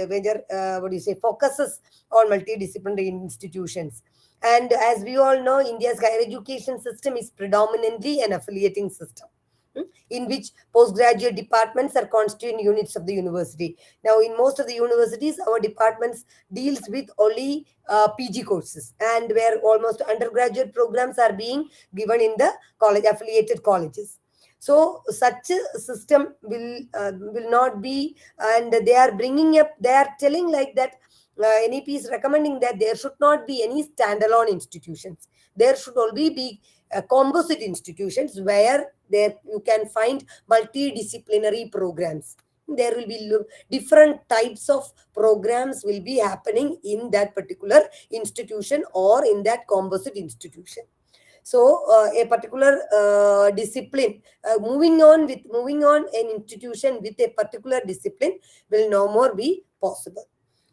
major what do you say focuses on multidisciplinary institutions. And as we all know, India's higher education system is predominantly an affiliating system, in which postgraduate departments are constituent units of the university. Now, in most of the universities, our departments deals with only PG courses, and where almost undergraduate programs are being given in the college affiliated colleges. So, such a system will not be, and they are bringing up. They are telling like that. NEP is recommending that there should not be any standalone institutions. There should only be composite institutions where there you can find multidisciplinary programs. There will be different types of programs will be happening in that particular institution or in that composite institution. So a particular discipline, moving on an institution with a particular discipline will no more be possible.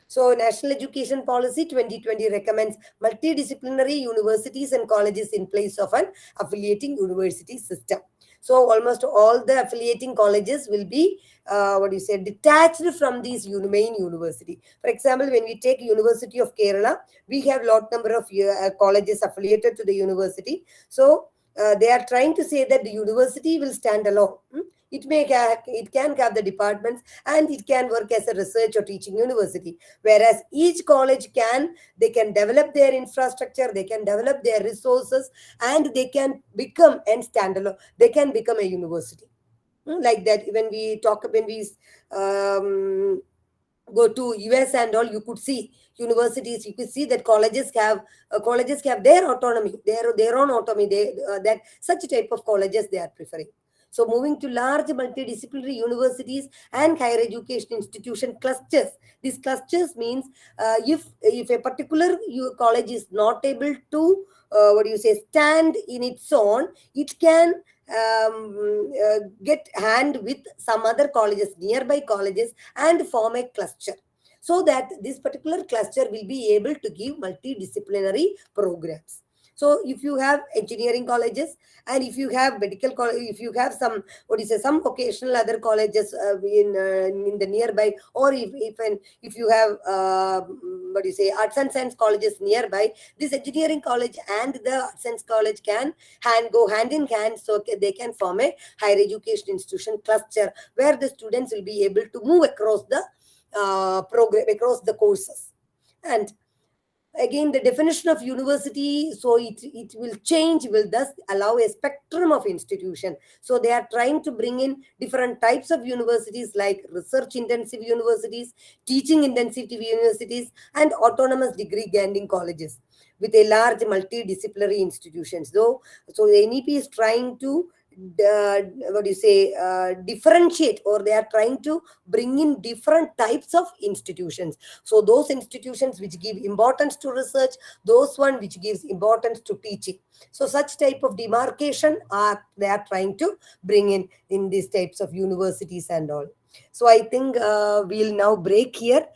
So, National Education Policy 2020 recommends multidisciplinary universities and colleges in place of an affiliating university system. So, almost all the affiliating colleges will be, what do you say, detached from these main university. For example, when we take University of Kerala, we have lot number of colleges affiliated to the university. So, they are trying to say that the university will stand alone. It can have the departments and it can work as a research or teaching university, whereas each college they can develop their infrastructure, they can develop their resources, and they can become and stand alone, they can become a university. Like that, when we go to US and all, you could see universities, you could see that colleges have their autonomy, their own autonomy, that such type of colleges they are preferring. So, moving to large multidisciplinary universities and higher education institution clusters. These clusters means if a particular college is not able to what do you say stand in its own, it can get hand with some other colleges, nearby colleges, and form a cluster, so that this particular cluster will be able to give multidisciplinary programs. So if you have engineering colleges, and if you have medical college, if you have some what is some occasional other colleges in the nearby, or if you have what do you say arts and science colleges nearby, this engineering college and the arts and science college can go hand in hand, so they can form a higher education institution cluster where the students will be able to move across the program, across the courses. And again, the definition of university, so it will change, will thus allow a spectrum of institution. So they are trying to bring in different types of universities, like research intensive universities, teaching intensive universities, and autonomous degree granting colleges with a large multidisciplinary institutions. So the NEP is trying to what do you say differentiate, or they are trying to bring in different types of institutions. So those institutions which give importance to research, those one which gives importance to teaching. So such type of demarcation they are trying to bring in these types of universities and all. So I think we'll now break here,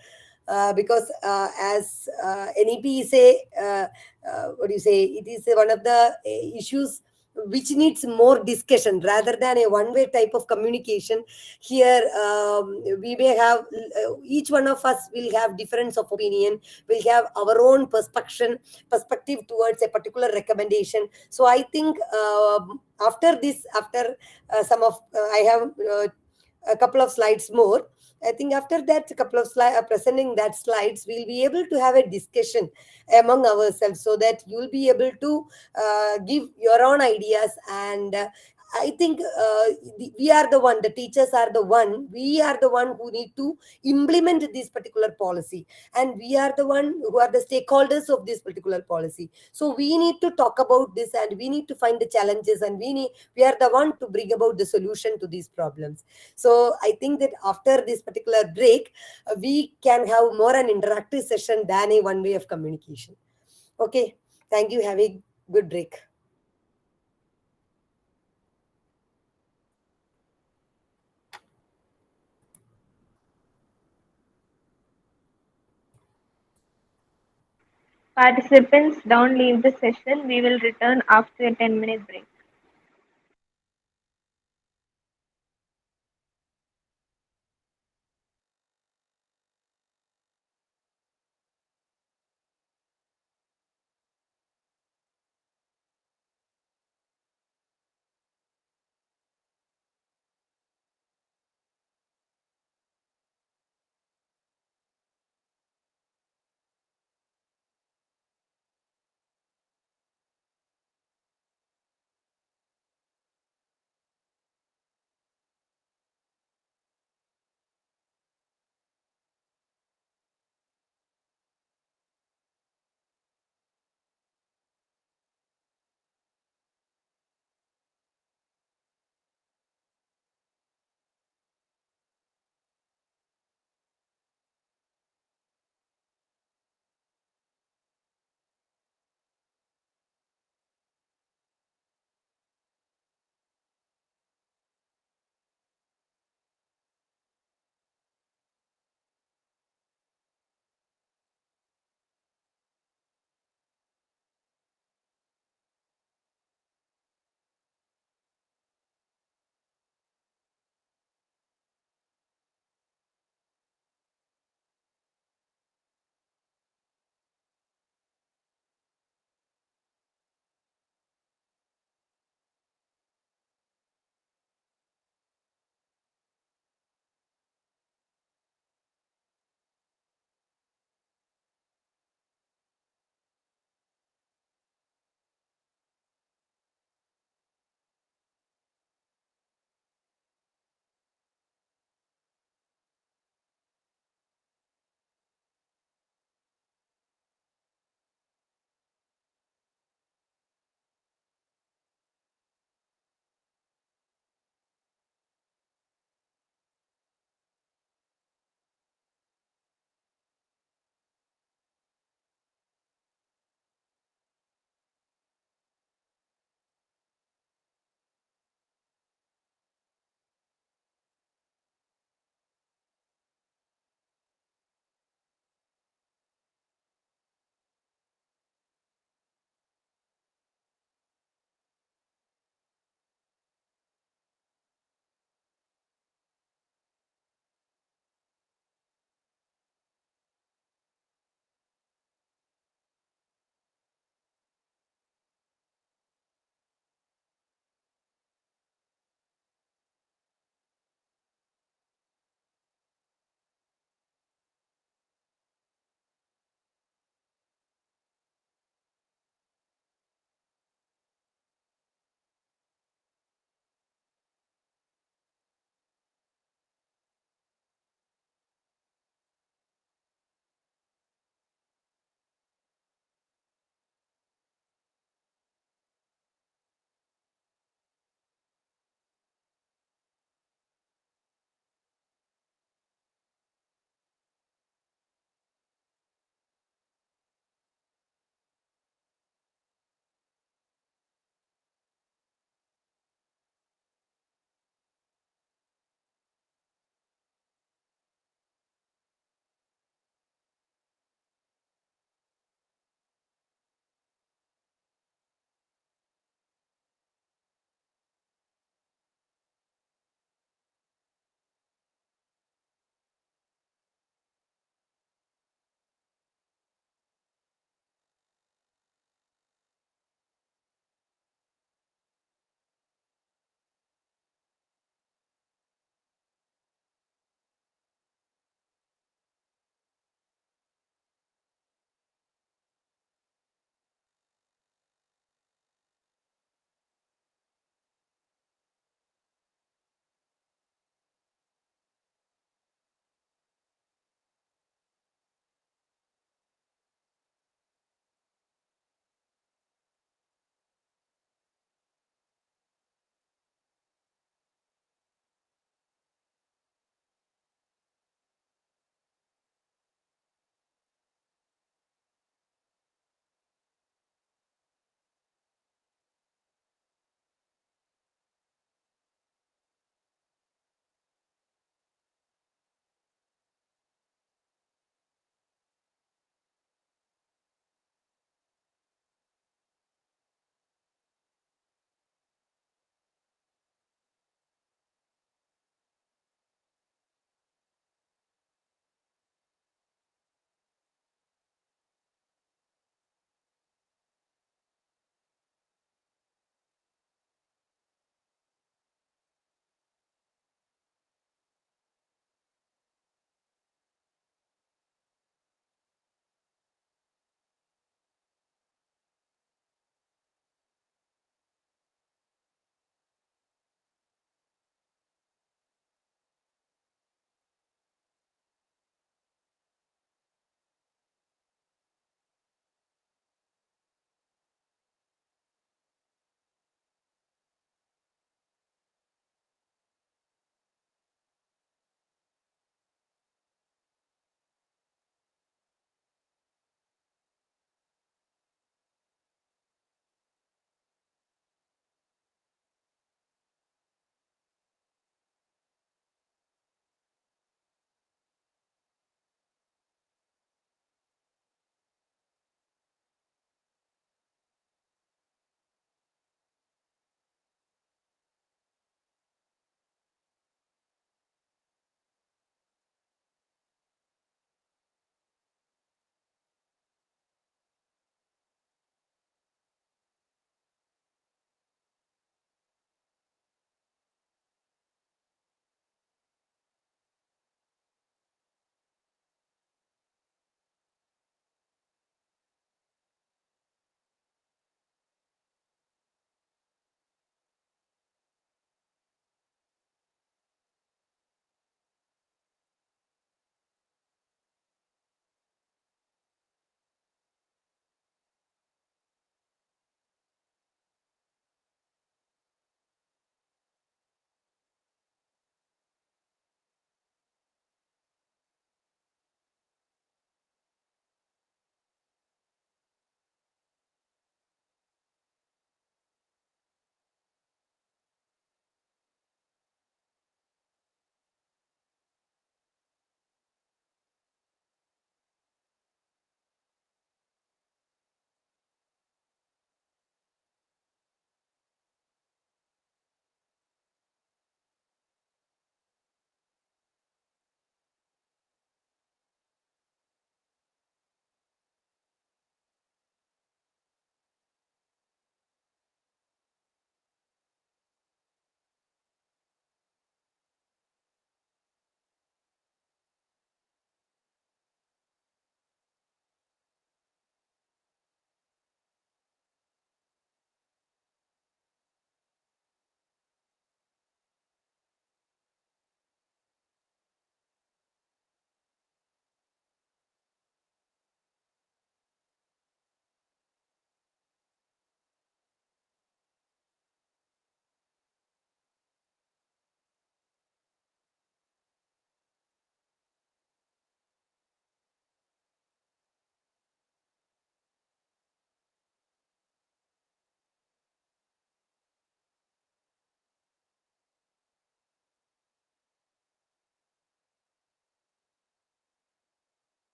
because as NEP is a what do you say, it is one of the issues which needs more discussion rather than a one-way type of communication. Here we may have each one of us will have difference of opinion, will have our own perspective towards a particular recommendation. So I think after this, after some of I have a couple of slides more. I think after that couple of presenting that slides, we'll be able to have a discussion among ourselves, so that you'll be able to give your own ideas. And I think we are the one, the teachers are the one, we are the one who need to implement this particular policy, and we are the one who are the stakeholders of this particular policy. So we need to talk about this, and we need to find the challenges, and we are the one to bring about the solution to these problems. So I think that after this particular break, we can have more an interactive session than a one way of communication. Okay, thank you. Have a good break. Participants, don't leave the session. We will return after a 10-minute break.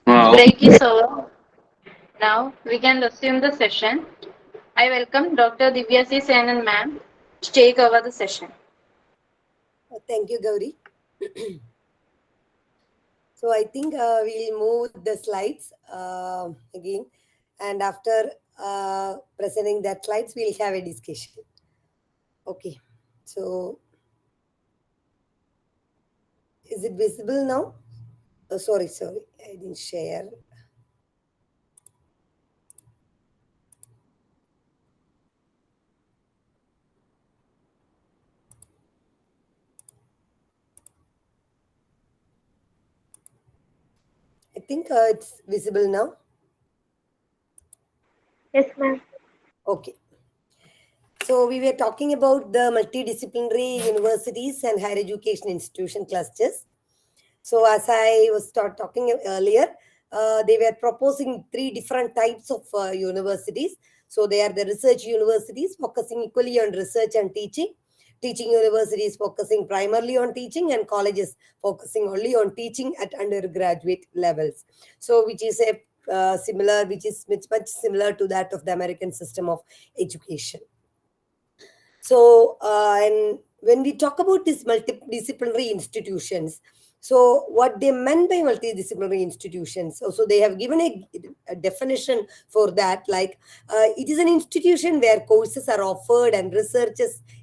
Wow. Thank you, sir. Now we can resume the session. I welcome Dr. Divya C. Senan ma'am to take over the session. Thank you, Gauri. So I think we'll move the slides again, and after presenting that slides, we'll have a discussion. Okay. So is it visible now? Oh, sorry, I didn't share. I think it's visible now. Yes, ma'am. Okay. So we were talking about the multidisciplinary universities and higher education institution clusters. So as I was talking earlier, they were proposing three different types of universities. So they are the research universities focusing equally on research and teaching, teaching universities focusing primarily on teaching, and colleges focusing only on teaching at undergraduate levels. So which is a which is much similar to that of the American system of education. So, and when we talk about these multidisciplinary institutions, so what they meant by multidisciplinary institutions, so they have given a definition for that, like it is an institution where courses are offered and research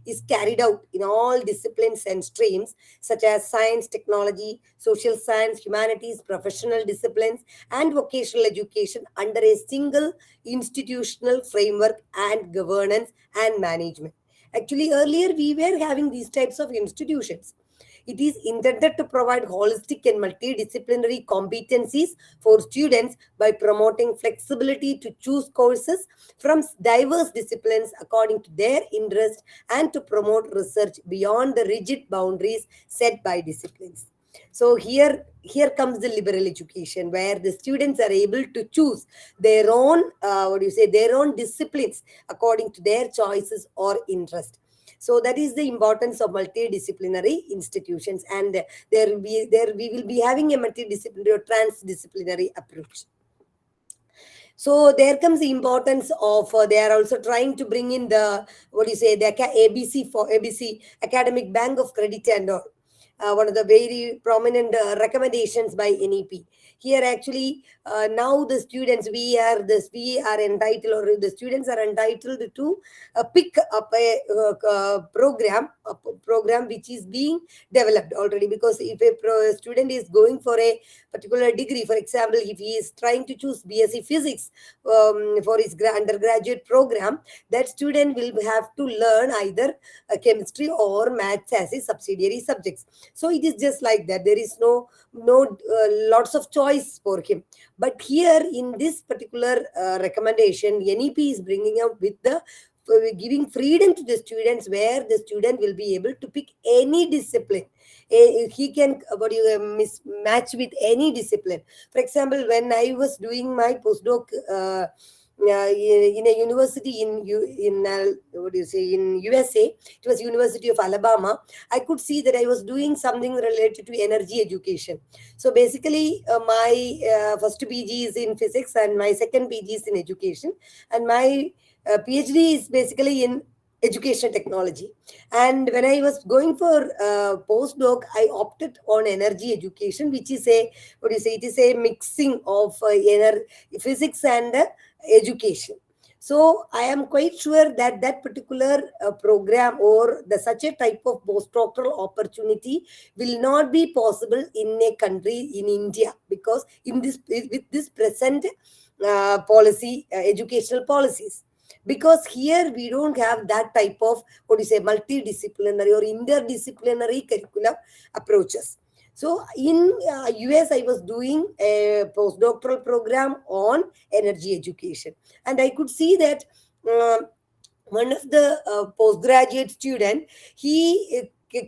is carried out in all disciplines and streams, such as science, technology, social science, humanities, professional disciplines, and vocational education under a single institutional framework and governance and management. Actually, earlier we were having these types of institutions. It is intended to provide holistic and multidisciplinary competencies for students by promoting flexibility to choose courses from diverse disciplines according to their interest and to promote research beyond the rigid boundaries set by disciplines. So here comes the liberal education, where the students are able to choose their own their own disciplines according to their choices or interest. So that is the importance of multidisciplinary institutions, and there we will be having a multidisciplinary or transdisciplinary approach. So there comes the importance of they are also trying to bring in the ABC for ABC Academic Bank of Credit and all. One of the very prominent recommendations by NEP. Here, actually, now the students we are entitled, or the students are entitled to pick up a program which is being developed already. Because if a student is going for a particular degree, for example, if he is trying to choose BSc Physics for his undergraduate program, that student will have to learn either chemistry or maths as a subsidiary subjects. So it is just like that. There is no lots of choice for him. But here in this particular recommendation, NEP is bringing up with the giving freedom to the students, where the student will be able to pick any discipline. He can match with any discipline. For example, when I was doing my postdoc in a university in USA, it was University of Alabama. I could see that I was doing something related to energy education. So basically, my first PG is in physics and my second PG is in education, and my PhD is basically in education technology. And when I was going for postdoc, I opted on energy education, which is it is a mixing of physics and education. So I am quite sure that that particular program or the such a type of postdoctoral opportunity will not be possible in a country in India, because in this with this present educational policies. Because here we don't have that type of multidisciplinary or interdisciplinary curriculum approaches. So in US, I was doing a postdoctoral program on energy education, and I could see that one of the postgraduate student, he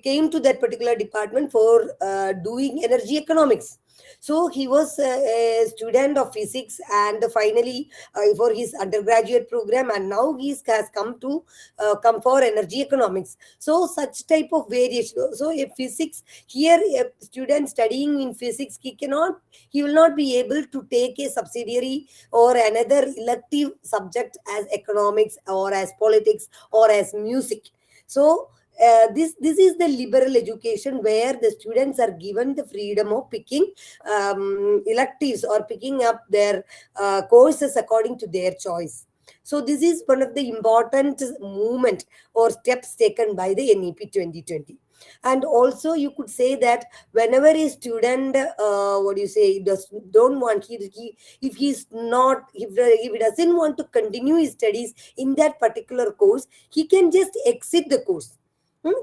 came to that particular department for doing energy economics. So he was a student of physics, and finally for his undergraduate program, and now has come for energy economics. So such type of variation. So a physics here, a student studying in physics, he will not be able to take a subsidiary or another elective subject as economics or as politics or as music. So this is the liberal education where the students are given the freedom of picking electives or picking up their courses according to their choice. So this is one of the important movement or steps taken by the NEP 2020. And also you could say that whenever a student what do you say does don't want if he's not if he doesn't want to continue his studies in that particular course, he can just exit the course.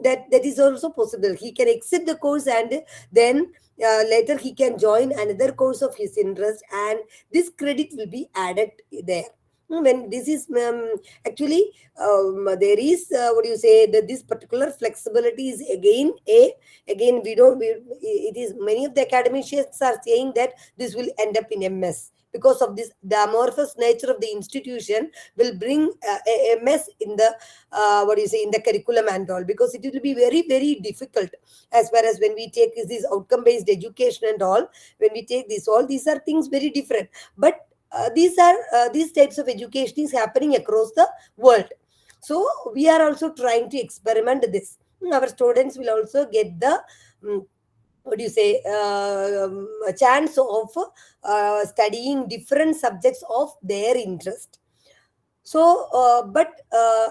That is also possible. He can exit the course, and then later he can join another course of his interest, and this credit will be added there. When this is actually there is what do you say that this particular flexibility is again we don't we, it is many of the academicians are saying that this will end up in MS because of this. The amorphous nature of the institution will bring a mess in the what do you say in the curriculum and all, because it will be very very difficult as far as when we take this outcome based education and all. When we take this, all these are things very different, but these types of education is happening across the world. So we are also trying to experiment this. Our students will also get the what do you say a chance of studying different subjects of their interest. So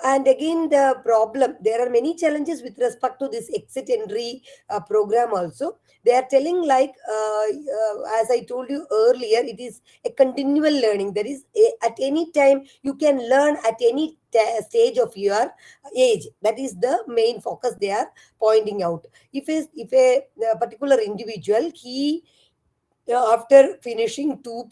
and again the problem, there are many challenges with respect to this exit entry program also. They are telling like as I told you earlier, it is a continual learning. There is at any time you can learn at any stage of your age. That is the main focus they are pointing out. If a particular individual, he after finishing two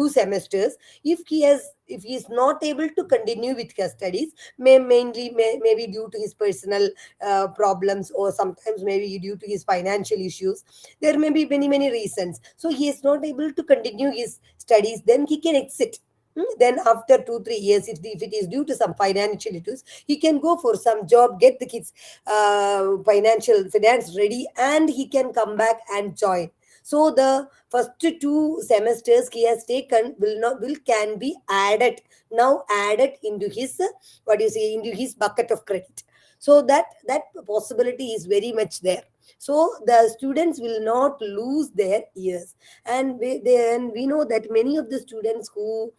semesters, if he is not able to continue with his studies, maybe due to his personal problems, or sometimes maybe due to his financial issues, there may be many reasons, so he is not able to continue his studies, then he can exit. Then after 2 3 years, if it is due to some financial issues, he can go for some job, get the kids financial finance ready, and he can come back and join. So the first 2 semesters he has taken will can be added into his what do you say into his bucket of credit. So that possibility is very much there. So the students will not lose their years. And we know that many of the students who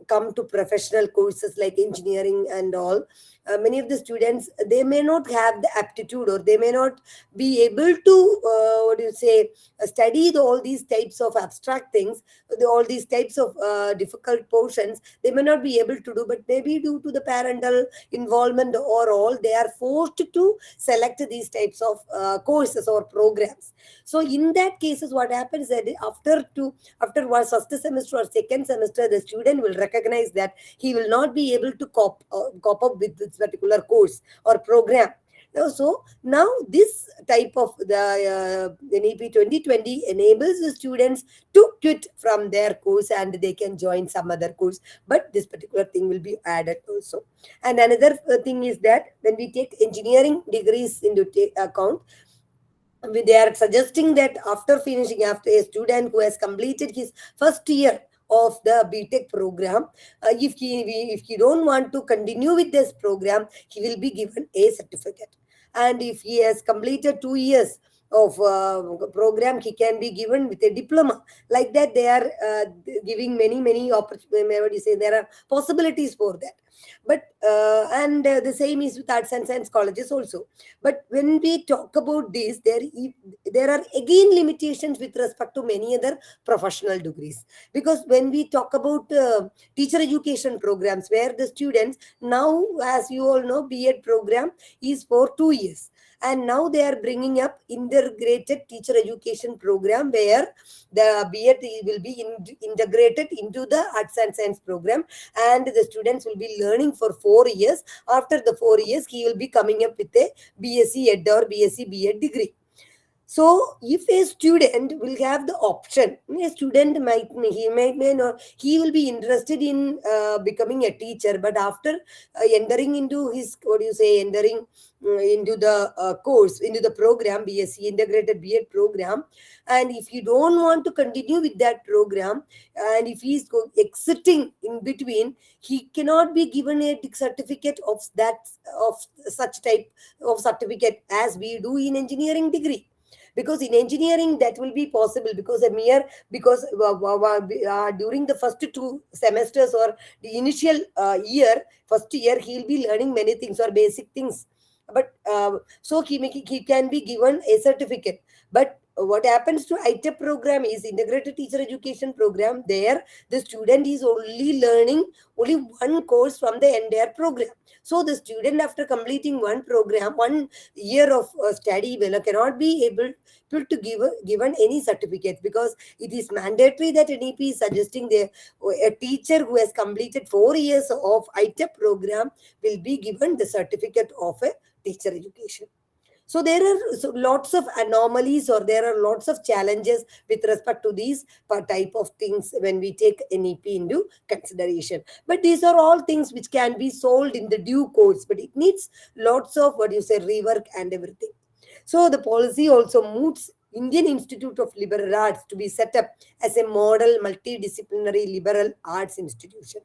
come to professional courses like engineering and all, many of the students, they may not have the aptitude, or they may not be able to what do you say study all these types of abstract things, all these types of difficult portions they may not be able to do, but maybe due to the parental involvement or all, they are forced to select these types of courses or programs. So in that cases, what happens that after one first semester or second semester, the student will recognize that he will not be able to cope up with this particular course or program. So now this type of the NEP 2020 enables the students to quit from their course and they can join some other course. But this particular thing will be added also. And another thing is that when we take engineering degrees into account, they are suggesting that after a student who has completed his first year of the BTech program, if he don't want to continue with this program, he will be given a certificate. And if he has completed 2 years of program, he can be given with a diploma. Like that, they are giving many opportunities. What do you say? There are possibilities for that. But and the same is with arts and science colleges also. But when we talk about this, there are again limitations with respect to many other professional degrees. Because when we talk about teacher education programs, where the students now, as you all know, B.Ed program is for 2 years. And now they are bringing up integrated teacher education program, where the B.Ed will be integrated into the arts and science program, and the students will be learning for 4 years. After the 4 years, he will be coming up with a BSc Ed or BSc B.Ed degree. So if a student will have the option, a student may not, he will be interested in becoming a teacher, but after entering into his, what do you say, entering into the course, into the program, BSc integrated B.Ed program, and if you don't want to continue with that program, and if he is exiting in between, he cannot be given a certificate of such type of certificate as we do in engineering degree, because in engineering that will be possible, because a mere, because during the first two semesters or the initial year, first year, he'll be learning many things or basic things, but so he can be given a certificate. But what happens to ITEP program is integrated teacher education program. There the student is only learning only one course from the entire program. So the student, after completing one program, 1 year of study, will cannot be able to given any certificate, because it is mandatory that NEP is suggesting a teacher who has completed 4 years of ITEP program will be given the certificate of a teacher education. So there are lots of anomalies, or there are lots of challenges with respect to these type of things when we take NEP into consideration. But these are all things which can be solved in the due course, but it needs lots of, what you say, rework and everything. So the policy also moves Indian Institute of Liberal Arts to be set up as a model multidisciplinary liberal arts institution.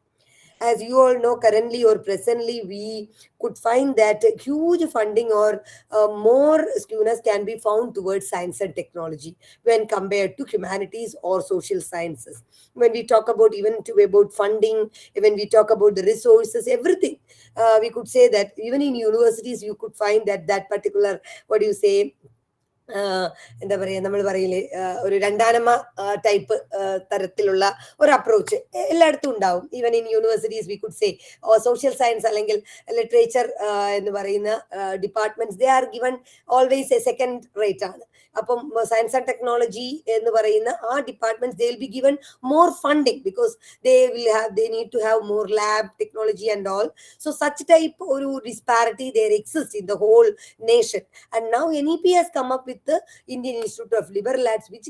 As you all know, currently or presently, we could find that huge funding or more skewness can be found towards science and technology when compared to humanities or social sciences. When we talk about about funding, when we talk about the resources, everything, we could say that even in universities, you could find that that particular, what do you say, എന്താ പറയുക, നമ്മൾ പറയില്ലേ, ഒരു രണ്ടാനമ്മ type തരത്തിലുള്ള ഒരു approach എല്ലായിടത്തും ഉണ്ടാവും. Even in universities we could say social science അല്ലെങ്കിൽ ലിറ്ററേച്ചർ എന്ന് പറയുന്ന departments, they are given always A second rate ആണ്. അപ്പം സയൻസ് ആൻഡ് ടെക്നോളജി എന്ന് പറയുന്ന ആ departments, they will be given more funding, because they need to have more lab technology and all. So such type ഒരു disparity there exists in the whole nation. And now NEP has come up with the Indian Institute of Liberal Arts, which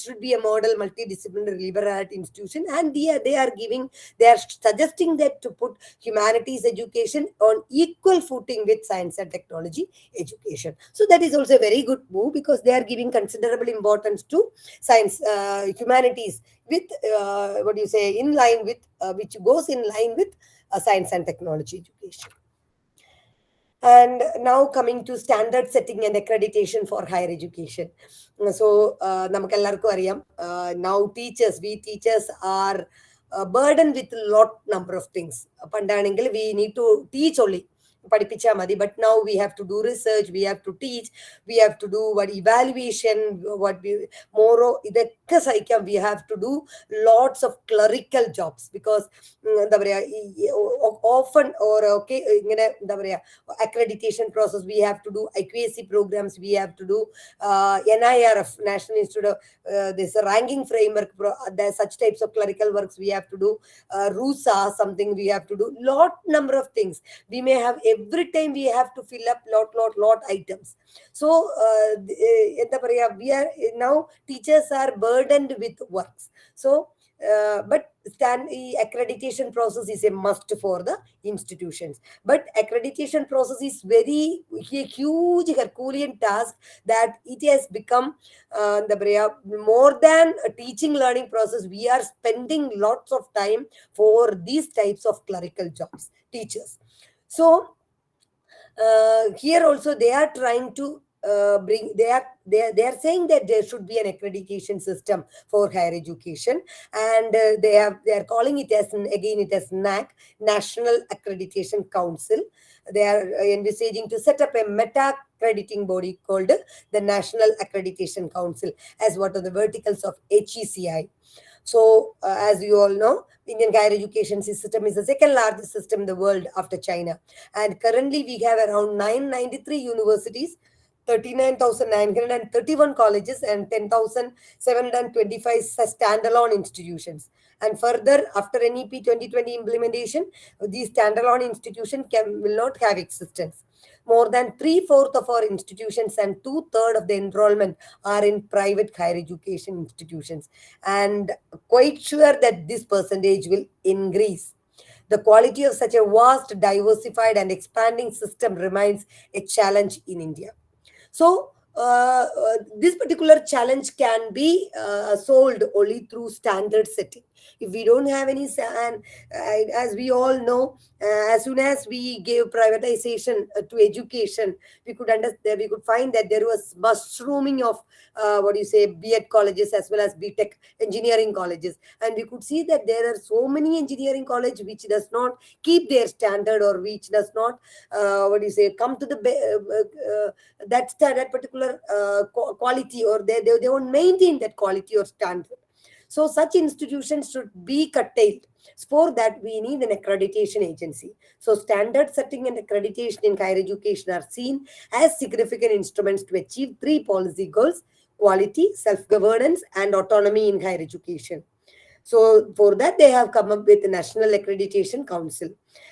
should be a model multidisciplinary liberal arts institution, and they are suggesting that to put humanities education on equal footing with science and technology education. So that is also a very good move, because they are giving considerable importance to science, humanities, with what do you say, in line with which goes in line with science and technology education. And now coming to standard setting and accreditation for higher education. So നമുക്കെല്ലാവർക്കും അറിയാം, now we teachers are burdened with a lot number of things. പണ്ടാണെങ്കിൽ we need to teach only, പഠിപ്പിച്ചാൽ മതി, but now we have to do research, we have to teach, we have to do what evaluation, ഇതൊക്കെ സഹിക്കാം. We have to do lots of clerical jobs, because എന്താ പറയാ, often or okay, ഇങ്ങനെ എന്താ പറയാ, accreditation process, we have to do IQAC programs, we have to do NIRF, National Institute of this ranking framework, there are such types of clerical works we have to do, RUSA, something we have to do, lot number of things. We may have, every time we have to fill up lot items. So എന്താ പറയാ, we are now, teachers are burdened with works. So but accreditation process is a must for the institutions. But accreditation process is a huge Herculean task, that it has become more than a teaching learning process. We are spending lots of time for these types of clerical jobs, teachers. So here also they are trying to they are saying that there should be an accreditation system for higher education, and they are calling it as NAC, National Accreditation Council. They are envisaging to set up a meta accrediting body called the National Accreditation Council as one of the verticals of HECI. So as you all know, Indian higher education system is the second largest system in the world after China, and currently we have around 993 universities, 39,931 colleges, and 10,725 standalone institutions. And further, after NEP 2020 implementation, these standalone institutions will not have existence. More than 3/4 of our institutions and 2/3 of the enrollment are in private higher education institutions. And quite sure that this percentage will increase. The quality of such a vast, diversified, and expanding system remains a challenge in India. So, this particular challenge can be solved only through standard setting. If we don't have any, and as we all know, as soon as we gave privatization to education, we could understand, we could find that there was mushrooming of what do you say, B.Ed colleges as well as B.Tech engineering colleges, and we could see that there are so many engineering colleges which does not keep their standard, or which does not what do you say, come to the that particular quality, or they won't maintain that quality or standard. So such institutions should be curtailed. For that, we need an accreditation agency. So standard setting and accreditation in higher education are seen as significant instruments to achieve three policy goals: quality, self-governance, and autonomy in higher education. So for that, they have come up with the National Accreditation Council,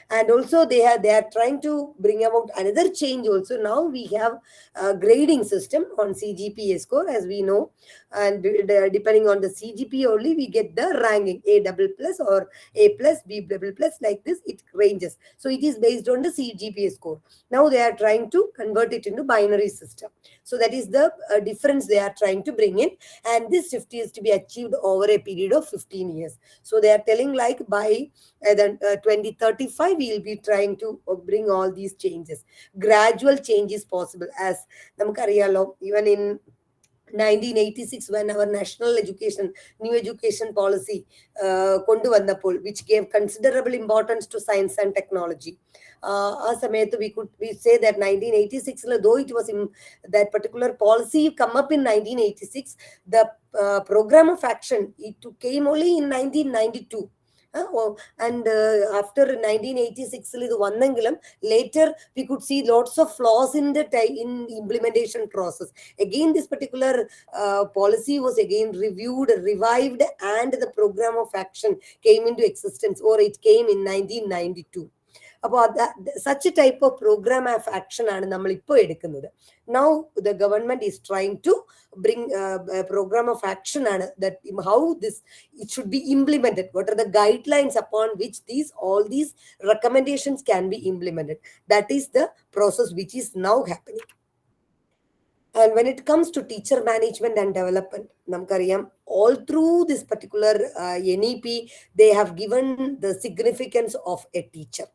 and also they are trying to bring about another change. Also, now we have a grading system on CGPA score, as we know, and depending on the CGPA only, we get the ranking A double plus or A plus, B double plus, like this. It ranges. So it is based on the CGPA score. Now they are trying to convert it into binary system. So that is the difference they are trying to bring in, and this shift is to be achieved over a period of 15 years. So they are telling like by 2035 we will be trying to bring all these changes. Gradual change is possible, as namakkariyalo, even in 1986, when our national education, new education policy kondu which gave considerable importance to science and technology. We say that 1986, though it was in that particular policy come up in 1986, the program of action, it came only in 1992. And after 1986 இது வந்தெങ്കിലും later we could see lots of flaws in the in implementation process. Again, this particular policy was again reviewed, revived, and the program of action came into existence, or it came in 1992. About that, such a type of program of action ആണ് നമ്മൾ ഇപ്പോൾ എടുക്കുന്നത്. Now the government is trying to bring a program of action ആണ് that how this it should be implemented. What are the guidelines upon which all these recommendations can be implemented? That is the process which is now happening. And when it comes to teacher management and development, Namkariyam, all through this particular NEP, they have given the significance of a teacher.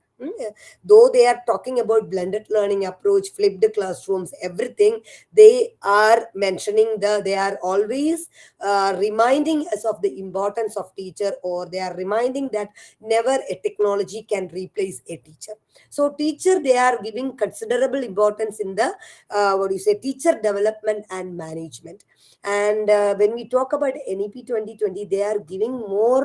Though they are talking about blended learning approach, flipped classrooms, everything, they are mentioning they are always reminding us of the importance of teacher, or they are reminding that never a technology can replace a teacher. So teacher, they are giving considerable importance in the teacher development and management. And when we talk about NEP 2020, they are giving more,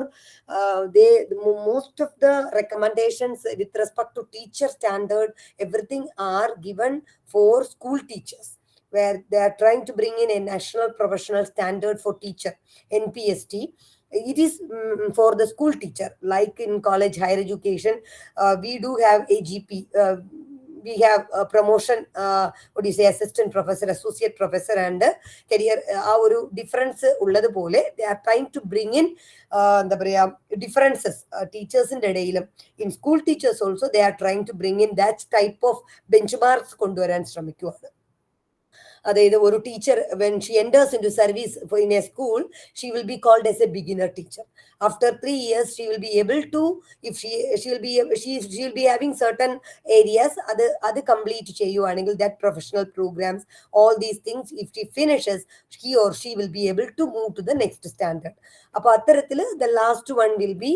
most of the recommendations with respect to teacher standard, everything are given for school teachers, where they are trying to bring in a national professional standard for teacher, NPST. It is for the school teacher. Like in college higher education, we do have AGP, we have a promotion, assistant professor, associate professor, and career. Our difference ഉള്ളത് പോലെ they are trying to bring in differences teachers in ഇടയിലും. In school teachers also they are trying to bring in that type of benchmarks കൊണ്ടുവരാൻ ശ്രമിക്കുകയാണ്. അതായത് ഒരു teacher, when she enters into service in a school, she will be called as a beginner teacher. After 3 years, she will be able to, if she will be having certain areas അത് complete ചെയ്യുവാണെങ്കിൽ, that professional programs, all these things, if she finishes, he or she will be able to move to the next standard. അപ്പോൾ അത്തരത്തിൽ the last one will be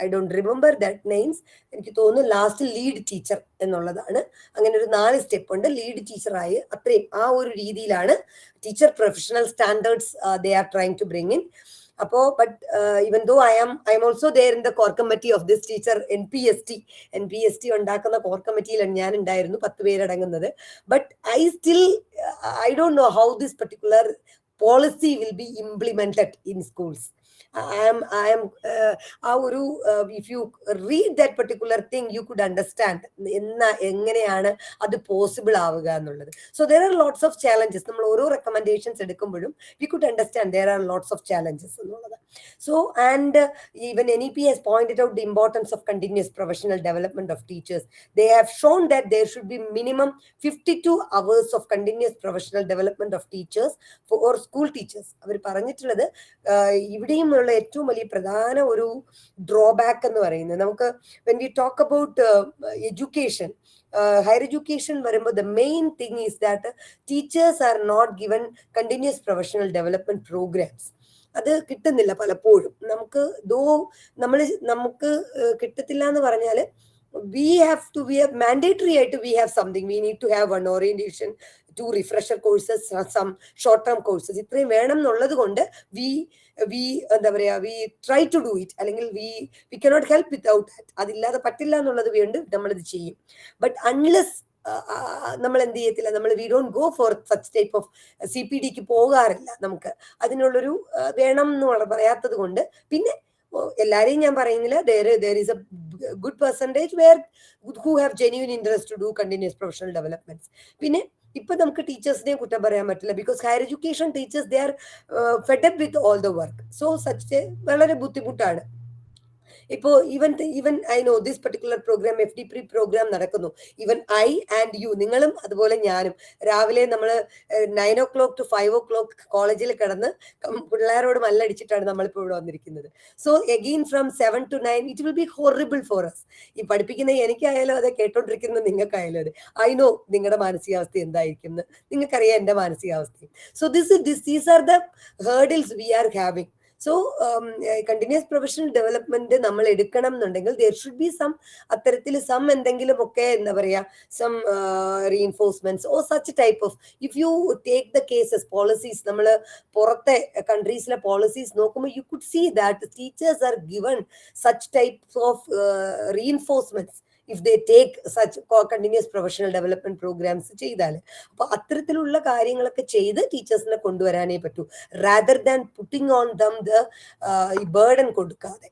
I don't remember that names. എനിക്ക് തോന്നുന്നു last lead teacher എന്നുള്ളതാണ്. അങ്ങനെ ഒരു 4 step ഉണ്ട്. Lead ടീച്ചറായി അത്രയും ആ ഒരു രീതിയിലാണ് teacher professional standards they are trying to bring in. അപ്പോൾ but even though I am also there in the core committee of this teacher NPST ഉണ്ടാക്കുന്ന കോർ കമ്മിറ്റിയിലാണ് ഞാൻ ഉണ്ടായിരുന്നു, 10 പേരടങ്ങുന്നത്. But I don't know how this particular policy will be implemented in schools. if you read that particular thing, you could understand എങ്ങനെയാണ് അത് possible ആവുക എന്നുള്ളത്. So there are lots of challenges. നമ്മൾ ഓരോ recommendations എടുക്കുമ്പോഴും we could understand there are lots of challenges എന്നുള്ളത്. So and even NEP has pointed out the importance of continuous professional development of teachers. They have shown that there should be minimum 52 hours of continuous professional development of teachers for school teachers. അവർ പറഞ്ഞിട്ടുള്ളത് ഇവിടെയുമുള്ള ഏറ്റവും വലിയ പ്രധാന ഒരു drawback എന്ന് പറയുന്നത് നമുക്ക് when we talk about education, higher education വരുമ്പോൾ the main thing is that teachers are not given continuous professional development programs. അത് കിട്ടുന്നില്ല പലപ്പോഴും. നമുക്ക് കിട്ടത്തില്ല എന്ന് പറഞ്ഞാല് we have mandatory ആയിട്ട് we have something. We need to have one orientation, 2 refresher courses, some short term courses. ഇത്രയും വേണം എന്നുള്ളത് കൊണ്ട് എന്താ പറയാ we try to do it. അല്ലെങ്കിൽ we cannot help without that. അതില്ലാതെ പറ്റില്ല എന്നുള്ളത് വേണ്ടി നമ്മളിത് ചെയ്യും. But unless നമ്മൾ എന്ത് ചെയ്യത്തില്ല, നമ്മൾ we don't go for such type of CPDക്ക് പോകാറില്ല. നമുക്ക് അതിനുള്ളൊരു വേണം എന്ന് പറയാത്തത് കൊണ്ട് പിന്നെ എല്ലാരെയും ഞാൻ പറയുന്നില്ല. there is a good percentage who have genuine interest to do continuous professional developments. പിന്നെ ഇപ്പൊ നമുക്ക് ടീച്ചേഴ്സിനെ കുറ്റം പറയാൻ പറ്റില്ല. Because higher education teachers they are fed up with all the work. So such വളരെ ബുദ്ധിമുട്ടാണ്. ഇപ്പോ even I know this particular program FDP program നടക്കുന്നു. ഈവൻ ഐ ആൻഡ് യു, നിങ്ങളും അതുപോലെ ഞാനും രാവിലെ നമ്മൾ 9 o'clock to 5 o'clock കോളേജിൽ കിടന്ന് പിള്ളേരോട് മല്ലടിച്ചിട്ടാണ് നമ്മളിപ്പോൾ ഇവിടെ വന്നിരിക്കുന്നത്. So again from 7 to 9 it will be horrible for us. ഈ പഠിപ്പിക്കുന്ന എനിക്കായാലും അതെ, കേട്ടോണ്ടിരിക്കുന്ന നിങ്ങൾക്കായാലും അതെ. ഐ നോ നിങ്ങളുടെ മാനസികാവസ്ഥ എന്തായിരിക്കും, നിങ്ങൾക്കറിയാം എന്റെ മാനസികാവസ്ഥയും. So these are the hurdles we are having. So continuous professional development നമ്മൾ എടുക്കണം എന്നുണ്ടെങ്കിൽ there should be some അത്തരത്തിൽ some എന്തെങ്കിലും ഒക്കെ എന്താ പറയാ some reinforcements or such type of, if you take the cases policies, നമ്മൾ പുറത്തെ കൺട്രീസിലെ പോളിസീസ് നോക്കുമ്പോൾ you could see that teachers are given such types of reinforcements if they take such continuous professional development programs ചെയ്താൽ. അപ്പൊ അത്തരത്തിലുള്ള കാര്യങ്ങളൊക്കെ ചെയ്ത് ടീച്ചേഴ്സിനെ കൊണ്ടുവരാനേ പറ്റൂ, rather than putting on them the burden കൊടുക്കാതെ.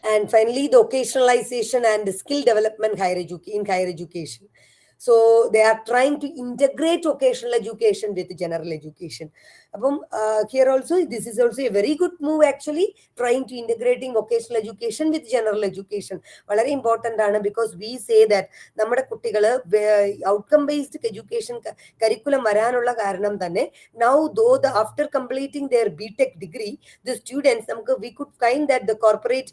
And finally, the occasionalization and skill development in higher education. So they are trying to integrate vocational education with general education. Here also, this is also a very good move actually, trying to integrating vocational education with general education. Very important, because we say that നമ്മുടെ കുട്ടികൾ outcome based education curriculum വരാനുള്ള കാരണം തന്നെ now though after completing their BTech degree, the students we could find that the corporate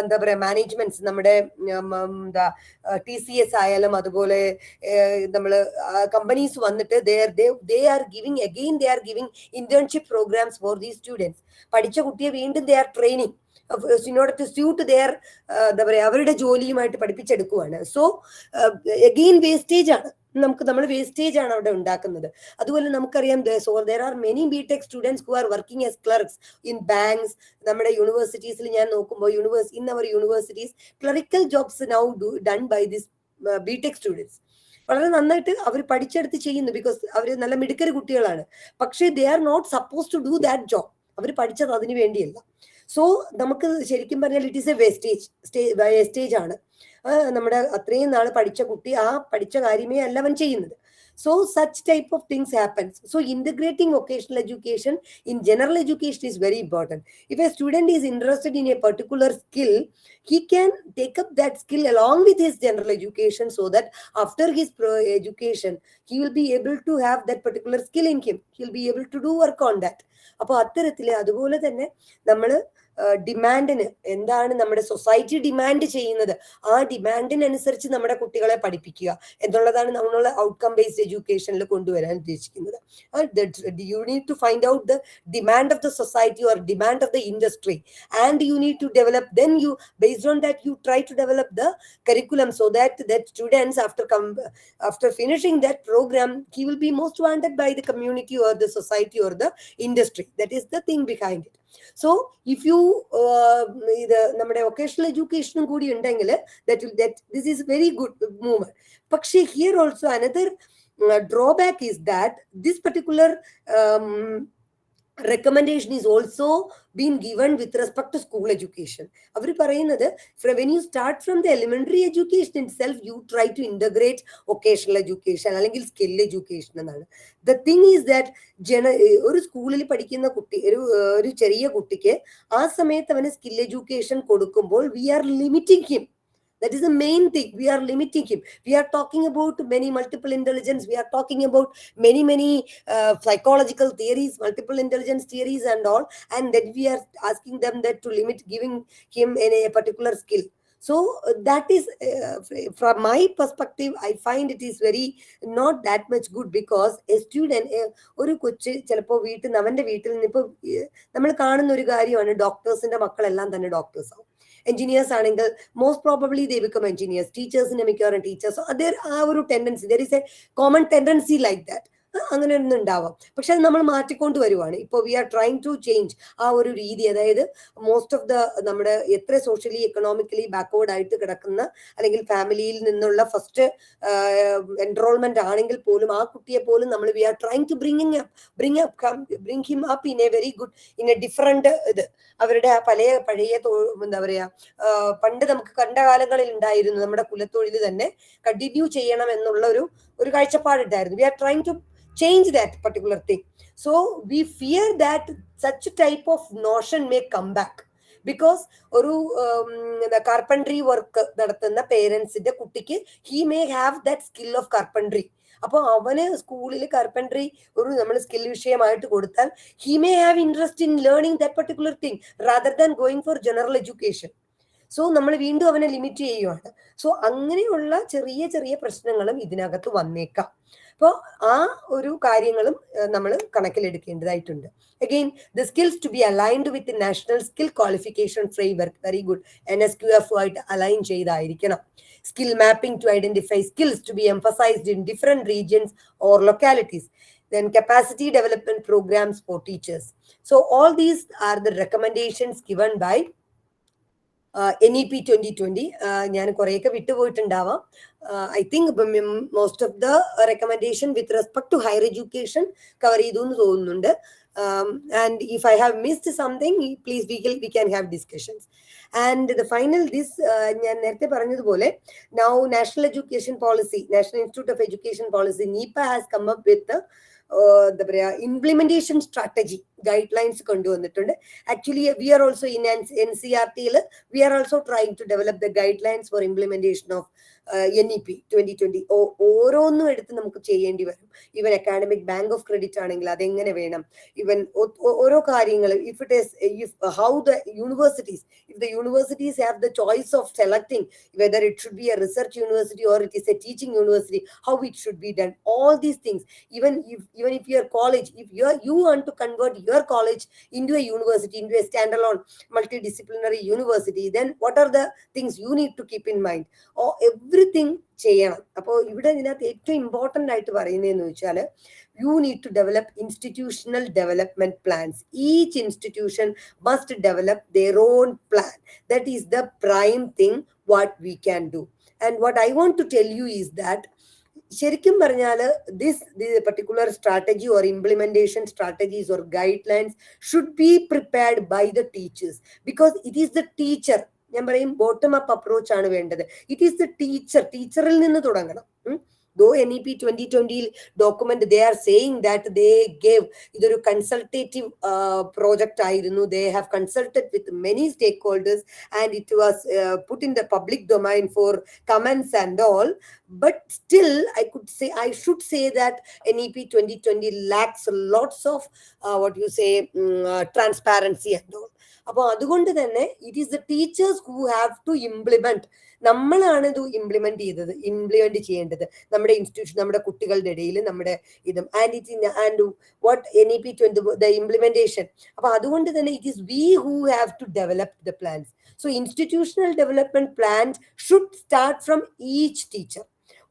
എന്താ പറയാ managements നമ്മുടെ TCS ആയാലും അതുപോലെ നമ്മള് കമ്പനീസ് വന്നിട്ട് they are giving internship programs for these students. പഠിച്ച കുട്ടിയെ വീണ്ടും they are training in order to suit their എന്താ പറയാ അവരുടെ ജോലിയുമായിട്ട് പഠിപ്പിച്ചെടുക്കുവാണ്. സോ again വേസ്റ്റേജ് ആണ്, നമ്മൾ വേസ്റ്റേജ് ആണ് അവിടെ ഉണ്ടാക്കുന്നത്. അതുപോലെ നമുക്കറിയാം there are many BTech students who are working as clerks in banks. നമ്മുടെ യൂണിവേഴ്സിറ്റീസിൽ ഞാൻ നോക്കുമ്പോൾ in our universities clerical jobs now done by this BTech students. വളരെ നന്നായിട്ട് അവർ പഠിച്ചെടുത്ത് ചെയ്യുന്നു, ബിക്കോസ് അവർ നല്ല മിടുക്കര് കുട്ടികളാണ്. പക്ഷേ they are not suppose to do that job. അവർ പഠിച്ചത് അതിനു വേണ്ടിയല്ല. സോ നമുക്ക് ശരിക്കും പറഞ്ഞാൽ ഇറ്റ് ഈസ് എ വേസ്റ്റേജ് ആണ്. നമ്മുടെ അത്രയും നാള് പഠിച്ച കുട്ടി ആ പഠിച്ച കാര്യമേ അല്ല അവൻ ചെയ്യുന്നത്. So such type of things happens. So integrating vocational education in general education is very important. If a student is interested in a particular skill, he can take up that skill along with his general education, so that after his education, he will be able to have that particular skill in him. He will be able to do work on that. അപ്പോൾ അത്തരത്തില് അതുപോലെ തന്നെ നമ്മള് ഡിമാൻഡിന് എന്താണ് നമ്മുടെ society demand ചെയ്യുന്നത്, ആ ഡിമാൻഡിനനുസരിച്ച് നമ്മുടെ കുട്ടികളെ പഠിപ്പിക്കുക എന്നുള്ളതാണ് നമ്മൾ ഔട്ട്കം ബേസ്ഡ് എഡ്യൂക്കേഷനിൽ കൊണ്ടുവരാൻ ഉദ്ദേശിക്കുന്നത്. You need to find out the demand of the society or demand of the industry, and you need to develop, then you based on that you try to develop the curriculum, so that students after finishing that program, he will be most wanted by the community or the society or the industry. That is the thing behind it. So if you നമ്മുടെ vocational എഡ്യൂക്കേഷനും കൂടി ഉണ്ടെങ്കിൽ that this is very good movement. പക്ഷേ here also another drawback is that this particular recommendation is also been given with respect to school education. അവർ പറയുന്നത് when you start from the elementary education itself, you try to integrate vocational education അല്ലെങ്കിൽ skill education എന്നാണ്. The thing is that ഒരു സ്കൂളിൽ പഠിക്കുന്ന കുട്ടി ഒരു ചെറിയ കുട്ടിക്ക് ആ സമയത്ത് അവന് സ്കിൽ എഡ്യൂക്കേഷൻ കൊടുക്കുമ്പോൾ we are limiting him. That is the main thing. We are limiting him. We are talking about many multiple intelligence. We are talking about many psychological theories, multiple intelligence theories and all. And then we are asking them that to limit giving him a particular skill. So that is, from my perspective, I find it is very not that much good, because a student, ഒരു കൊച്ച് ചിലപ്പോൾ അവന്റെ വീട്ടിൽ നിന്ന് ഇപ്പൊ നമ്മൾ കാണുന്ന ഒരു കാര്യമാണ്, ഡോക്ടേഴ്സിന്റെ മക്കളെല്ലാം തന്നെ ഡോക്ടേഴ്സ് ആവും. എഞ്ചിനീയേഴ്സ് ആണെങ്കിൽ most probably they become engineers. ടീച്ചേഴ്സിന്റെ മിക്കവാറും ടീച്ചേഴ്സ്. ആ ഒരു tendency, there is a common tendency like that. അങ്ങനെ ഒന്നും ഉണ്ടാവാം. പക്ഷെ അത് നമ്മൾ മാറ്റിക്കൊണ്ട് വരുവാണ്. ഇപ്പോൾ we are trying to change ആ ഒരു രീതി. അതായത് മോസ്റ്റ് ഓഫ് നമ്മുടെ എത്ര സോഷ്യലി എക്കണോമിക്കലി ബാക്ക്വേർഡ് ആയിട്ട് കിടക്കുന്ന അല്ലെങ്കിൽ ഫാമിലിയിൽ നിന്നുള്ള ഫസ്റ്റ് എൻറോൾമെന്റ് ആണെങ്കിൽ പോലും ആ കുട്ടിയെ പോലും നമ്മൾ we are trying to bring him up in a very good, in a different ഇത്. അവരുടെ പഴയ എന്താ പറയാ, പണ്ട് നമുക്ക് കണ്ട കാലങ്ങളിൽ ഉണ്ടായിരുന്നു നമ്മുടെ കുലത്തൊഴിൽ തന്നെ കണ്ടിന്യൂ ചെയ്യണം എന്നുള്ള ഒരു കാഴ്ചപ്പാടുണ്ടായിരുന്നു. We are trying to change that particular thing. So we fear that such type of notion may come back, because ഒരു കാർപ്പൻട്രി വർക്ക് നടത്തുന്ന പേരൻസിന്റെ കുട്ടിക്ക് he may have that skill of carpentry. അപ്പോൾ അവന് സ്കൂളിൽ കാർപ്പൻട്രി നമ്മൾ സ്കിൽ വിഷയമായിട്ട് കൊടുത്താൽ he may have interest in learning that particular thing rather than going for general education. So നമ്മൾ വീണ്ടും അവനെ ലിമിറ്റ് ചെയ്യുകയാണ്. സോ അങ്ങനെയുള്ള ചെറിയ ചെറിയ പ്രശ്നങ്ങളും ഇതിനകത്ത് വന്നേക്കാം. അപ്പോൾ ആ ഒരു കാര്യങ്ങളും നമ്മൾ കണക്കിലെടുക്കേണ്ടതായിട്ടുണ്ട്. Again, the skills to be aligned with national skill qualification framework, very good, NSQF ആയിട്ട് അലൈൻ ചെയ്തായിരിക്കണം. Skill mapping to identify skills to be emphasized in different regions or localities. Then capacity development programs for teachers. So all these are the recommendations given by NEP 2020. ഞാൻ കുറേയൊക്കെ വിട്ടുപോയിട്ടുണ്ടാവാം. I think most of the recommendation with respect to higher education cover ചെയ്തു എന്ന് തോന്നുന്നുണ്ട്. And if I have missed something, please we can have discussions. And the final ഞാൻ നേരത്തെ പറഞ്ഞതുപോലെ, now national education policy, national institute of education policy, NEPA has come up with എന്താ പറയാ implementation strategy guidelines കൊണ്ടുവന്നിട്ടുണ്ട്. Actually we are also in NCERT we are also trying to develop the guide lines four implementation of NEP 2020. ഓരോന്നും എടുത്ത് നമുക്ക് ചെയ്യേണ്ടി വരും. Even academic bank of credit ആണെങ്കിൽ അതെങ്ങനെ വേണം, ഈവൻ ഓരോ കാര്യങ്ങൾ, how the universities, if the universities have the choice of selecting whether it should be a research university or it is a teaching university, how it should be done, all these things. Even if your college, if you want to convert your college into a university, into a standalone multidisciplinary university, then what are the things you need to keep in mind? Or everything ചെയ്യണം. അപ്പോൾ ഇവിടെ ഇതിനകത്ത് ഏറ്റവും important ആയിട്ട് പറയുന്നതെന്ന് വെച്ചാൽ, you need to develop institutional development plans. Each institution must develop their own plan. That is the prime thing what we can do. And what I want to tell you is that, ശരിക്കും പറഞ്ഞാൽ this particular strategy or implementation strategies or guidelines should be prepared by the teachers, because it is the teacher, ഞാൻ പറയും bottom up approach ആണ് വേണ്ടത്. It is the ടീച്ചറിൽ നിന്ന് തുടങ്ങണം. Though NEP 2020 document, they are saying that they gave ഇതൊരു consultative project ആയിരുന്നു. They have consulted with many stakeholders and it was put in the public domain for comments and all. But still, I should say that NEP 2020 lacks lots of transparency and all. അപ്പോൾ അതുകൊണ്ട് തന്നെ it is the teachers who have to implement. നമ്മളാണ് ഇത് implement ചെയ്യേണ്ടത് നമ്മുടെ institution, നമ്മുടെ കുട്ടികളുടെ ഇടയിൽ, നമ്മുടെ ഇതും. And what NEP 20 the implementation. അപ്പൊ അതുകൊണ്ട് തന്നെ it is we who have to develop the plans. So institutional development plans should start from each teacher.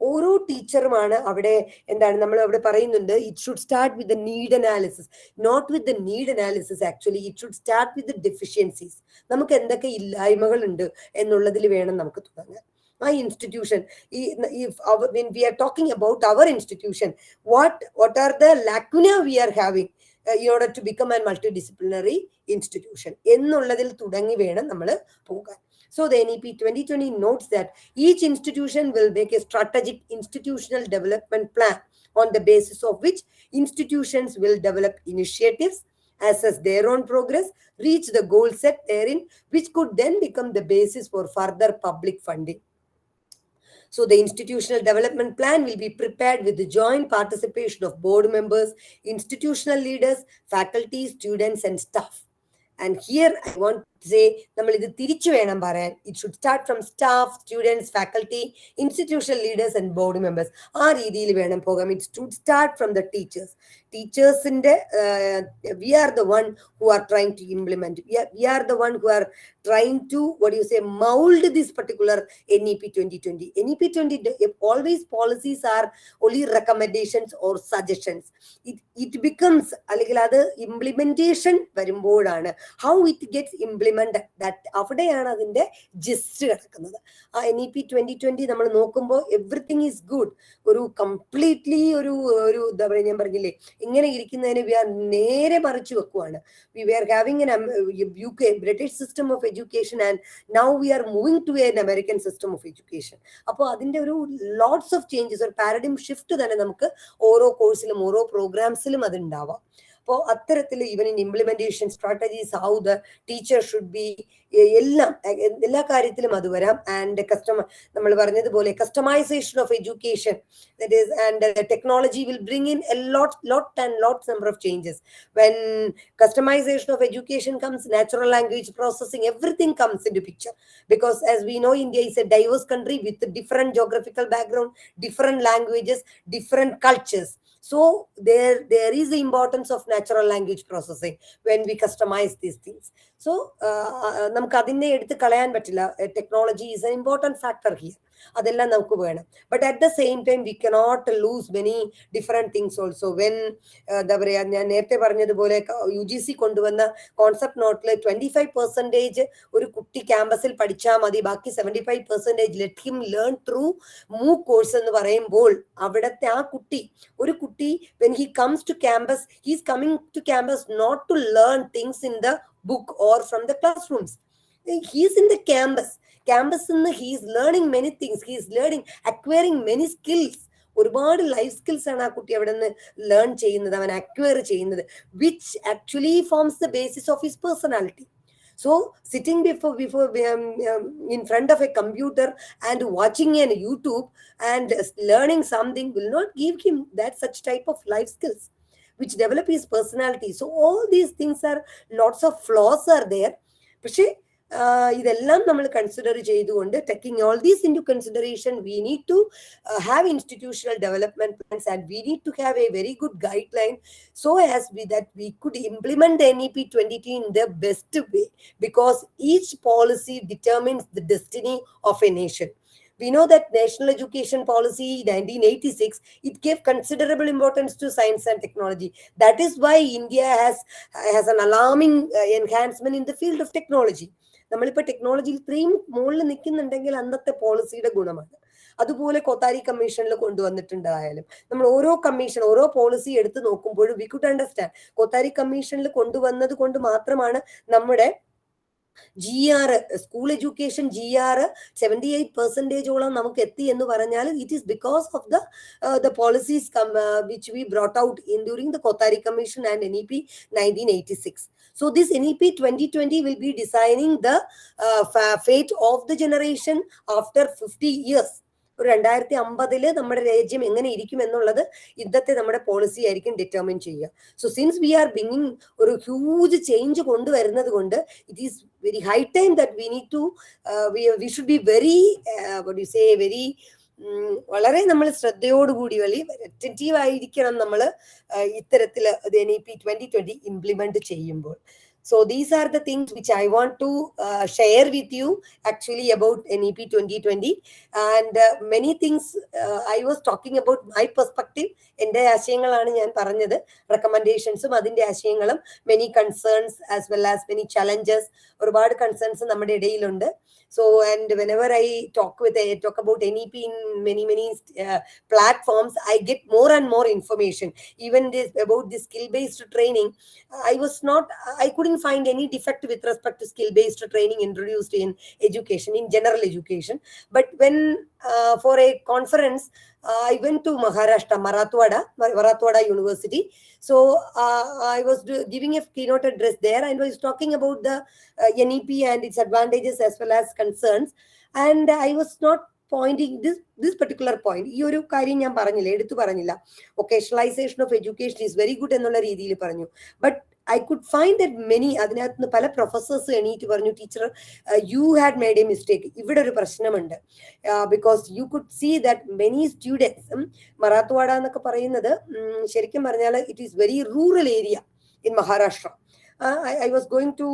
ഓരോ ടീച്ചറുമാണ് അവിടെ നമ്മൾ അവിടെ പറയുന്നുണ്ട്, it should start with the need analysis, not with the need analysis. Actually it should start with the deficiencies. നമുക്ക് എന്തൊക്കെ ഇല്ലായ്മകൾ ഉണ്ട് എന്നുള്ളതിൽ വേണം നമുക്ക് തുടങ്ങാൻ. ആ institution, when we are talking about our institution, what are the lacuna we are having? in order to become a multidisciplinary institution. എന്നുള്ളതിൽ തുടങ്ങി വേണം നമ്മൾ പോകാൻ. So the NEP 2020 notes that each institution will make a strategic institutional development plan on the basis of which institutions will develop initiatives, assess their own progress, reach the goal set therein, which could then become the basis for further public funding. So the institutional development plan will be prepared with the joint participation of board members, institutional leaders, faculty, students, and staff. And here I want to say, it should start from staff, students, faculty, institutional leaders, and board members. It should start from the teachers. Teachers in the we are the one who are trying to implement. We are the one who are trying to mold this particular NEP 2020. NEP 2020 always policies are only recommendations or suggestions. It becomes implementation varumbodana. How it gets implemented, that avadeyana adinte gist kidakunathu. NEP 2020 നമ്മൾ നോക്കുമ്പോൾ everything is good. ഒരു completely ഒരു ഞാൻ പറഞ്ഞില്ലേ ഇങ്ങനെ ഇരിക്കുന്നതിന് we are നേരെ മറിച്ച് വെക്കുവാണ്. We were having an UK British system of education and now we are moving to an American system of education. അപ്പോൾ അതിന്റെ ഒരു lots of changes, ഒരു paradigm shift തന്നെ നമുക്ക് ഓരോ കോഴ്സിലും ഓരോ പ്രോഗ്രാംസിലും അത് ഉണ്ടാവാം. അപ്പോൾ അത്തരത്തിൽ even in implementation strategies how the teacher should be എല്ലാ കാര്യത്തിലും അത് വരാം. ആൻഡ് നമ്മൾ പറഞ്ഞതുപോലെ customization of education, that is, and technology will bring in a lots number of changes. When customization of education comes, natural language processing, everything comes into picture, because as we know, India is a diverse country with different geographical background, different languages, different cultures. So there is the importance of natural language processing when we customize these things. So നമുക്ക് അതിനെ എടുത്ത് കളയാൻ പറ്റില്ല. Technology is an important factor here. അതെല്ലാം നമുക്ക് വേണം. But at the same time we cannot lose many different things also. When എന്താ പറയാ, ഞാൻ നേരത്തെ പറഞ്ഞതുപോലെ UGC കൊണ്ടുവന്ന കോൺസെപ്റ്റ് നോട്ടിൽ 25% ഒരു കുട്ടി ക്യാമ്പസിൽ പഠിച്ചാൽ മതി, ബാക്കി 75% ലെറ്റ് ഹിം ലേൺ ത്രൂ മൂക്ക് കോഴ്സ് എന്ന് പറയുമ്പോൾ അവിടത്തെ ആ കുട്ടി when he comes to campus, he is coming to campus not to learn things in the book or from the classrooms. He is in the campus he is learning many things. He is acquiring many skills. ഒരുപാട് life skills ആണ് ആ കുട്ടി അവിടെ നിന്ന് learn ചെയ്യുന്നത്, അവൻ acquire ചെയ്യുന്നത്, which actually forms the basis of his personality. So sitting before in front of a computer and watching an YouTube and learning something will not give him that such type of life skills which develop his personality. So all these things are, lots of flaws are there. പക്ഷേ ഇതെല്ലാം നമ്മൾ consider ചെയ്തുകൊണ്ട്, taking all these into consideration, we need to have institutional development plans and we need to have a very good guideline so as that we could implement the NEP 2020 in the best way, because each policy determines the destiny of a nation. We know that National Education Policy 1986, it gave considerable importance to science and technology. That is why India has an alarming enhancement in the field of technology. നമ്മളിപ്പോൾ ടെക്നോളജിയിൽ ഇത്രയും മുകളിൽ നിൽക്കുന്നുണ്ടെങ്കിൽ അന്നത്തെ പോളിസിയുടെ ഗുണമാണ്. അതുപോലെ കൊത്താരി കമ്മീഷനിൽ കൊണ്ടുവന്നിട്ടുണ്ടായാലും നമ്മൾ ഓരോ പോളിസി എടുത്ത് നോക്കുമ്പോഴും വി കുഡ് അണ്ടർസ്റ്റാൻഡ് കൊത്താരി കമ്മീഷനിൽ കൊണ്ടുവന്നത് കൊണ്ട് മാത്രമാണ് നമ്മുടെ GR സ്കൂൾ എഡ്യൂക്കേഷൻ GR 78% നമുക്ക് എത്തി എന്ന് പറഞ്ഞാൽ it is because of the policies which we brought out during the Kothari Commission and NEP 1986. So this NEP 2020 will be designing the fate of the generation after 50 years. 2050 നമ്മുടെ രാജ്യം എങ്ങനെ ഇരിക്കും എന്നുള്ളത് ഇന്നത്തെ നമ്മുടെ പോളിസി ആയിരിക്കും ഡിറ്റർമിൻ ചെയ്യുക. So since we are bringing ഒരു ഹ്യൂജ് ചേഞ്ച് കൊണ്ടുവരുന്നത് കൊണ്ട് it is very high time that we need to we should be very very വളരെ നമ്മൾ ശ്രദ്ധയോടുകൂടി വലിയ അറ്റൻറ്റീവ് ആയിരിക്കണം നമ്മൾ ഇത്തരത്തിൽ NEP 2020 ഇംപ്ലിമെന്റ് ചെയ്യുമ്പോൾ. So these are the things which I want to share with you actually about NEP 2020. And many things I was talking about my perspective. എൻ്റെ ആശയങ്ങളാണ് ഞാൻ പറഞ്ഞത്, റെക്കമെൻഡേഷൻസും അതിൻ്റെ ആശയങ്ങളും, many concerns as well as many challenges, ഒരുപാട് concerns നമ്മുടെ ഇടയിലുണ്ട്. So, and whenever I talk about NEP in many platforms, I get more and more information. Even this about the skill-based training, I couldn't find any defect with respect to skill-based training introduced in education, in general education. But when for a conference, I went to Maharashtra, Marathwada University. So I was giving a keynote address there, and was talking about the NEP and its advantages as well as concerns. And I was not pointing this particular point. ഈ ഒരു കാര്യം ഞാൻ പറഞ്ഞില്ല, എടുത്തു പറഞ്ഞില്ല. Vocationalisation of education is very good എന്നുള്ള രീതിയിൽ പറഞ്ഞു. But I could find that many, അതിനകത്ത് നിന്ന് പല പ്രൊഫസേഴ്സ് എണീറ്റ് പറഞ്ഞു, teacher you had made a mistake, ഇവിടെ ഒരു പ്രശ്നമുണ്ട്. Because you could see that many students, Marathwada എന്നൊക്കെ പറയുന്നത് ശരിക്കും പറഞ്ഞാൽ it is very rural area in Maharashtra. I was going to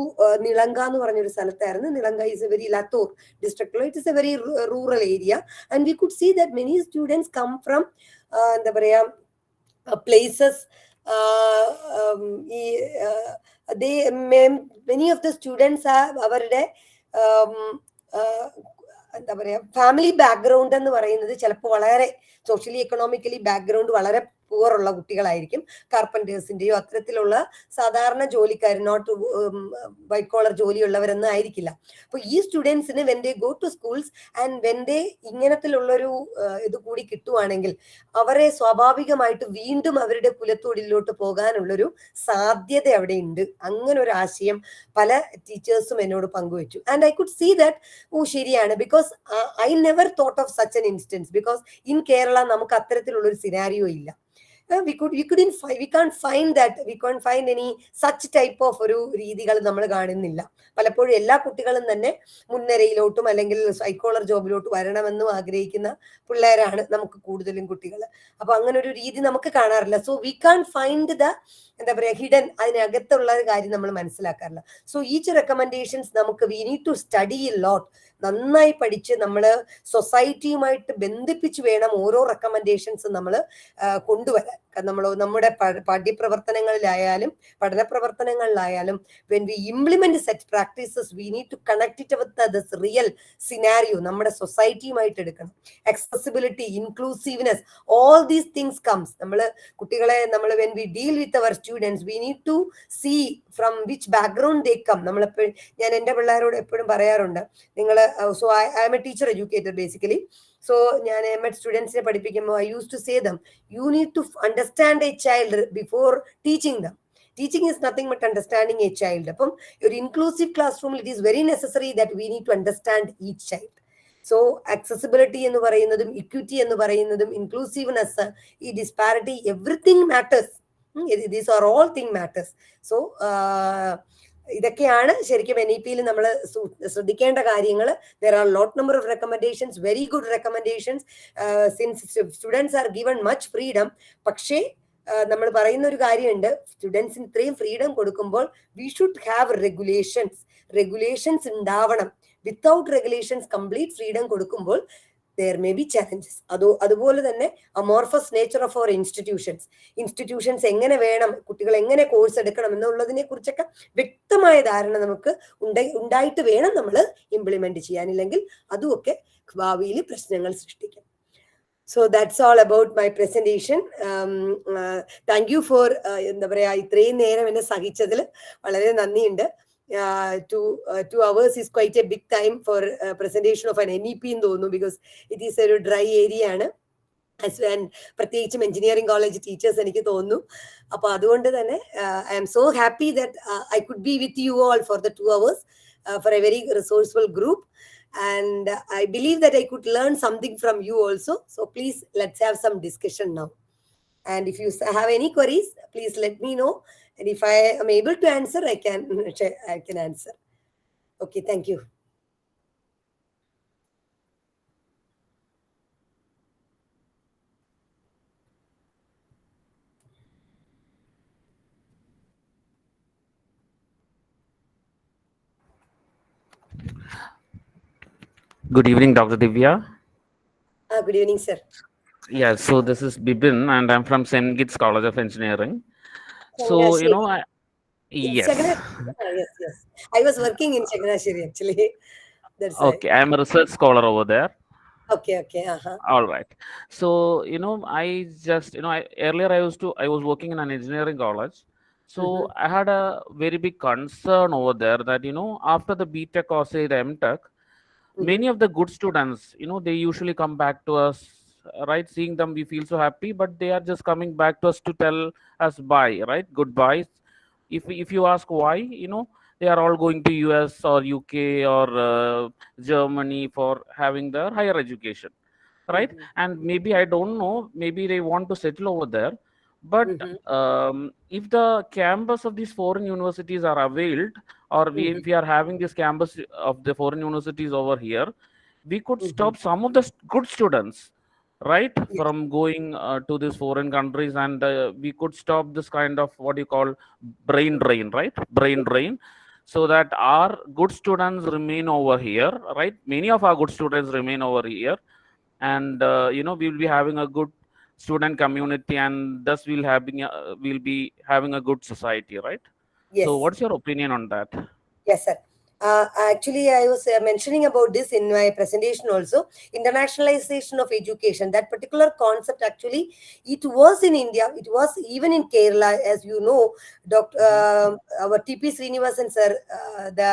Nilanga എന്ന് പറഞ്ഞൊരു സ്ഥലത്തായിരുന്നു. Nilanga is a very Latur district. It is a very rural area, and we could see that many students come from എന്താ പറയാ places. Many of the students are അവരുടെ എന്താ പറയാ family background എന്ന് പറയുന്നത് ചിലപ്പോൾ വളരെ സോഷ്യലി എക്കണോമിക്കലി ബാക്ക്ഗ്രൗണ്ട് വളരെ പുവർ ഉള്ള കുട്ടികളായിരിക്കും. കാർപ്പൻറ്റേഴ്സിന്റെയോ അത്തരത്തിലുള്ള സാധാരണ ജോലിക്കാർ, നോട്ട് വൈറ്റ് കോളർ ജോലിയുള്ളവരൊന്നും ആയിരിക്കില്ല. അപ്പൊ ഈ സ്റ്റുഡൻസിന് when they go to schools and when they ഇങ്ങനത്തിലുള്ളൊരു ഇത് കൂടി കിട്ടുവാണെങ്കിൽ അവരെ സ്വാഭാവികമായിട്ട് വീണ്ടും അവരുടെ കുലത്തൊഴിലോട്ട് പോകാനുള്ളൊരു സാധ്യത അവിടെ ഉണ്ട്. അങ്ങനെ ഒരു ആശയം പല ടീച്ചേഴ്സും എന്നോട് പങ്കുവച്ചു. And I could see that ശരിയാണ്. Because I never thought of such an instance. Because in Kerala നമുക്ക് അത്തരത്തിലുള്ളൊരു സിനാരിയോ ഇല്ല. We can't find any such type of ഒരു രീതികൾ നമ്മൾ കാണുന്നില്ല. പലപ്പോഴും എല്ലാ കുട്ടികളും തന്നെ മുൻനിരയിലോട്ടും അല്ലെങ്കിൽ സൈക്കോളർ ജോബിലോട്ട് വരണമെന്നും ആഗ്രഹിക്കുന്ന പിള്ളേരാണ് നമുക്ക് കൂടുതലും കുട്ടികൾ. അപ്പൊ അങ്ങനെ ഒരു രീതി നമുക്ക് കാണാറില്ല. So we can find the എന്താ പറയാ ഹിഡൻ, അതിനകത്തുള്ള കാര്യം നമ്മൾ മനസ്സിലാക്കാറില്ല. സോ ഈച്ച് റെക്കമെൻഡേഷൻസ് നമുക്ക് we need to study a lot. നന്നായി പഠിച്ച് നമ്മൾ സൊസൈറ്റിയുമായിട്ട് ബന്ധിപ്പിച്ച് വേണം ഓരോ റെക്കമെൻഡേഷൻസും നമ്മൾ കൊണ്ടുവരാൻ. നമ്മുടെ പാഠ്യപ്രവർത്തനങ്ങളിലായാലും പഠന പ്രവർത്തനങ്ങളിലായാലും when we implement such practices we need to connect it with this real scenario. നമ്മുടെ സൊസൈറ്റിയുമായിട്ട് എടുക്കണം. accessibility, inclusiveness, all these things comes. കുട്ടികളെ when we deal with our students we need to see from which background they come. ഞാൻ എൻ്റെ പിള്ളേരോട് എപ്പോഴും പറയാറുണ്ട്, നിങ്ങൾ so I am a teacher educator basically. So ഞാൻ സ്റ്റുഡൻസിനെ പഠിപ്പിക്കുമ്പോൾ I used to say them, you need to understand a child before teaching them. Teaching is nothing but understanding a child. അപ്പം ഒരു inclusive classroom it is very necessary that we need to understand each child. So accessibility എന്ന് പറയുന്നതും equity എന്ന് പറയുന്നതും inclusiveness, ഈ disparity, everything matters. These are all thing matters. So ഇതൊക്കെയാണ് ശരിക്കും NEP-യിൽ നമ്മൾ ശ്രദ്ധിക്കേണ്ട കാര്യങ്ങൾ. There are lot number of recommendations, very good recommendations, since students are given much freedom. പക്ഷേ നമ്മൾ പറയുന്ന ഒരു കാര്യമുണ്ട്, സ്റ്റുഡൻസിന് ഇത്രയും ഫ്രീഡം കൊടുക്കുമ്പോൾ we should have regulations ഉണ്ടാവണം. വിത്തൗട്ട് റെഗുലേഷൻസ് കംപ്ലീറ്റ് ഫ്രീഡം കൊടുക്കുമ്പോൾ there may be challenges. അതുപോലെ തന്നെ amorphous nature of our institutions എങ്ങനെ വേണം, കുട്ടികൾ എങ്ങനെ കോഴ്സ് എടുക്കണം എന്നുള്ളതിനെ കുറിച്ചൊക്കെ വ്യക്തമായ ധാരണ നമുക്ക് ഉണ്ടായിട്ട് വേണം നമ്മൾ ഇംപ്ലിമെന്റ് ചെയ്യാനില്ലെങ്കിൽ അതുമൊക്കെ ഭാവിയിൽ പ്രശ്നങ്ങൾ സൃഷ്ടിക്കും. So that's all about my presentation. Thank you for എന്താ പറയാ ഇത്രയും നേരം എന്നെ സഹിച്ചതിൽ വളരെ നന്ദിയുണ്ട്. 2 hours is quite a big time for presentation of an NEP എന്ന് തോന്നുന്നു, because it is a dry area ആണ്. പ്രത്യേകിച്ചും എഞ്ചിനീയറിംഗ് കോളേജ് ടീച്ചേഴ്സ് എനിക്ക് തോന്നുന്നു. അപ്പൊ അതുകൊണ്ട് തന്നെ I am so happy that I could be with you all for the 2 hours for a very resourceful group, and I believe that I could learn something from you also. So please let's have some discussion now, and if you have any queries please let me know, and if I am able to answer I can answer. Okay, thank you. Good evening, Dr. Divya. Good evening, sir. Yeah, so this is Bibin, and I'm from St. Gitt's College of Engineering. So, Changanasheri. Yes, yes. Yes, yes. I was working in Changanasheri actually. That's why. Okay, I'm a research scholar over there. Okay, okay. Uh-huh. All right. So, I just, earlier I was working in an engineering college. So, Mm-hmm. I had a very big concern over there that, after the BTech or say the MTech, Mm-hmm. many of the good students, they usually come back to us, right? Seeing them, we feel so happy, but they are just coming back to us to tell us bye, right? Goodbyes. If you ask why, they are all going to US or UK or Germany for having their higher education, right? Mm-hmm. And maybe I don't know, maybe they want to settle over there, but Mm-hmm. if the campus of these foreign universities are availed, or Mm-hmm. if we are having this campus of the foreign universities over here, we could Mm-hmm. stop some of the good students, right, Yes. from going to these foreign countries, and we could stop this kind of what you call brain drain, right? Brain drain, so that our good students remain over here, right? Many of our good students remain over here, and we will be having a good student community, and thus we'll be having a good society, right? So Yes. what's your opinion on that? Yes, sir. Actually, I was mentioning about this in my presentation also. Internationalization of education. That particular concept, actually, it was in India. It was even in Kerala, as you know. Doctor, Hmm. our TP Srinivasan sir, the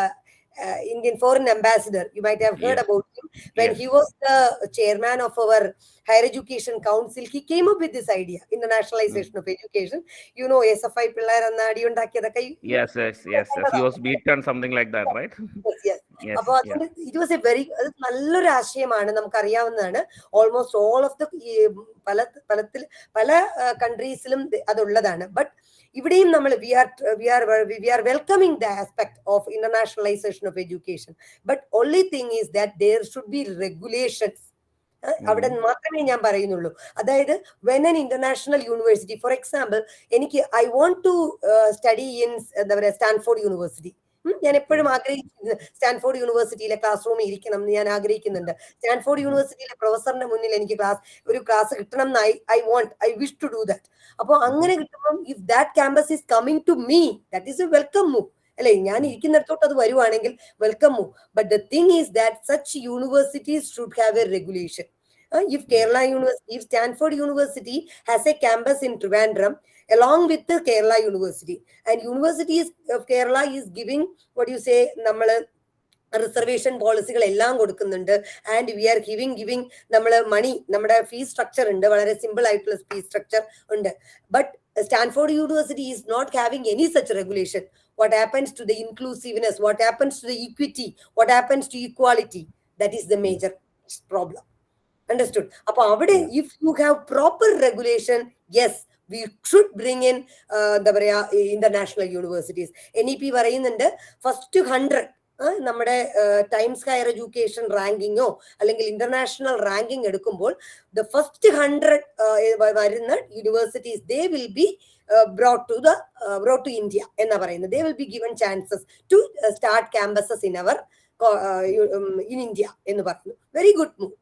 Indian foreign ambassador. You might have heard Yes, about him when yes, he was the chairman of our higher education council. He came up with this idea, mm. internationalization of education. You know, SFI പിള്ളേർ എന്ന അടി ഉണ്ടാക്കിയതൊക്കെ Yes, yes, yes, yes, he was beaten, something like that, right? Yes, yes. Yes, അപ്പോൾ yeah. അതുകൊണ്ട് it was A very അത് നല്ലൊരു ആശയമാണ്, നമുക്കറിയാവുന്നതാണ്. Almost all of the പല പലത്തിൽ പല കൺട്രീസിലും അതുള്ളതാണ്. ബട്ട് ഇവിടെയും നമ്മൾ we are welcoming the aspect of internationalisation of education. But only thing is that there should be regulations. അവിടെ Hmm. മാത്രമേ ഞാൻ പറയുന്നുള്ളൂ. അതായത് when an international university, for example, എനിക്ക് I want to study in എന്താ പറയുക സ്റ്റാൻഫോർഡ് യൂണിവേഴ്സിറ്റി. ഞാൻ എപ്പോഴും ആഗ്രഹിക്കുന്നത് സ്റ്റാൻഫോർഡ് യൂണിവേഴ്സിറ്റിയിലെ ക്ലാസ് റൂമിൽ ഇരിക്കണം എന്ന് ഞാൻ ആഗ്രഹിക്കുന്നുണ്ട്. സ്റ്റാൻഫോർഡ് യൂണിവേഴ്സിറ്റിയിലെ പ്രൊഫസറിന്റെ മുന്നിൽ എനിക്ക് ഒരു ക്ലാസ് കിട്ടണം എന്ന് I wish to do that. അപ്പോൾ അങ്ങനെ കിട്ടുമ്പോൾ if that campus is coming to me, that is a welcome move അല്ലെ? ഞാൻ ഇരിക്കുന്നിടത്തോട്ട് അത് വരുവാണെങ്കിൽ welcome move. But the thing is that such universities should have a regulation. If Kerala University, if Stanford University has a campus in Trivandrum along with the Kerala University, and Universities of Kerala is giving what you say, നമ്മള് reservation പോളിസികൾ എല്ലാം കൊടുക്കുന്നുണ്ട്. And we R giving നമ്മൾ മണി, നമ്മുടെ fees structure ഉണ്ട്, വളരെ simple ആയിട്ടുള്ള fees structure ഉണ്ട്. But Stanford university is not having any such regulation. What happens to the inclusiveness, what happens to the equity, what happens to equality? That is the major problem. Understood? അപ്പൊ അവിടെ Yeah. If you have proper regulation, yes we should bring in എന്താ പറയാ international universities. NEP പറയുന്നുണ്ട് first 100 നമ്മുടെ times higher education റാങ്കിങ്ങോ അല്ലെങ്കിൽ international ranking എടുക്കുമ്പോൾ the first 100 വരുന്ന universities they will be brought to India എന്നാ പറയുന്നത്. They will be given chances to start campuses in our in India എന്ന് പറയുന്നു. Very good move.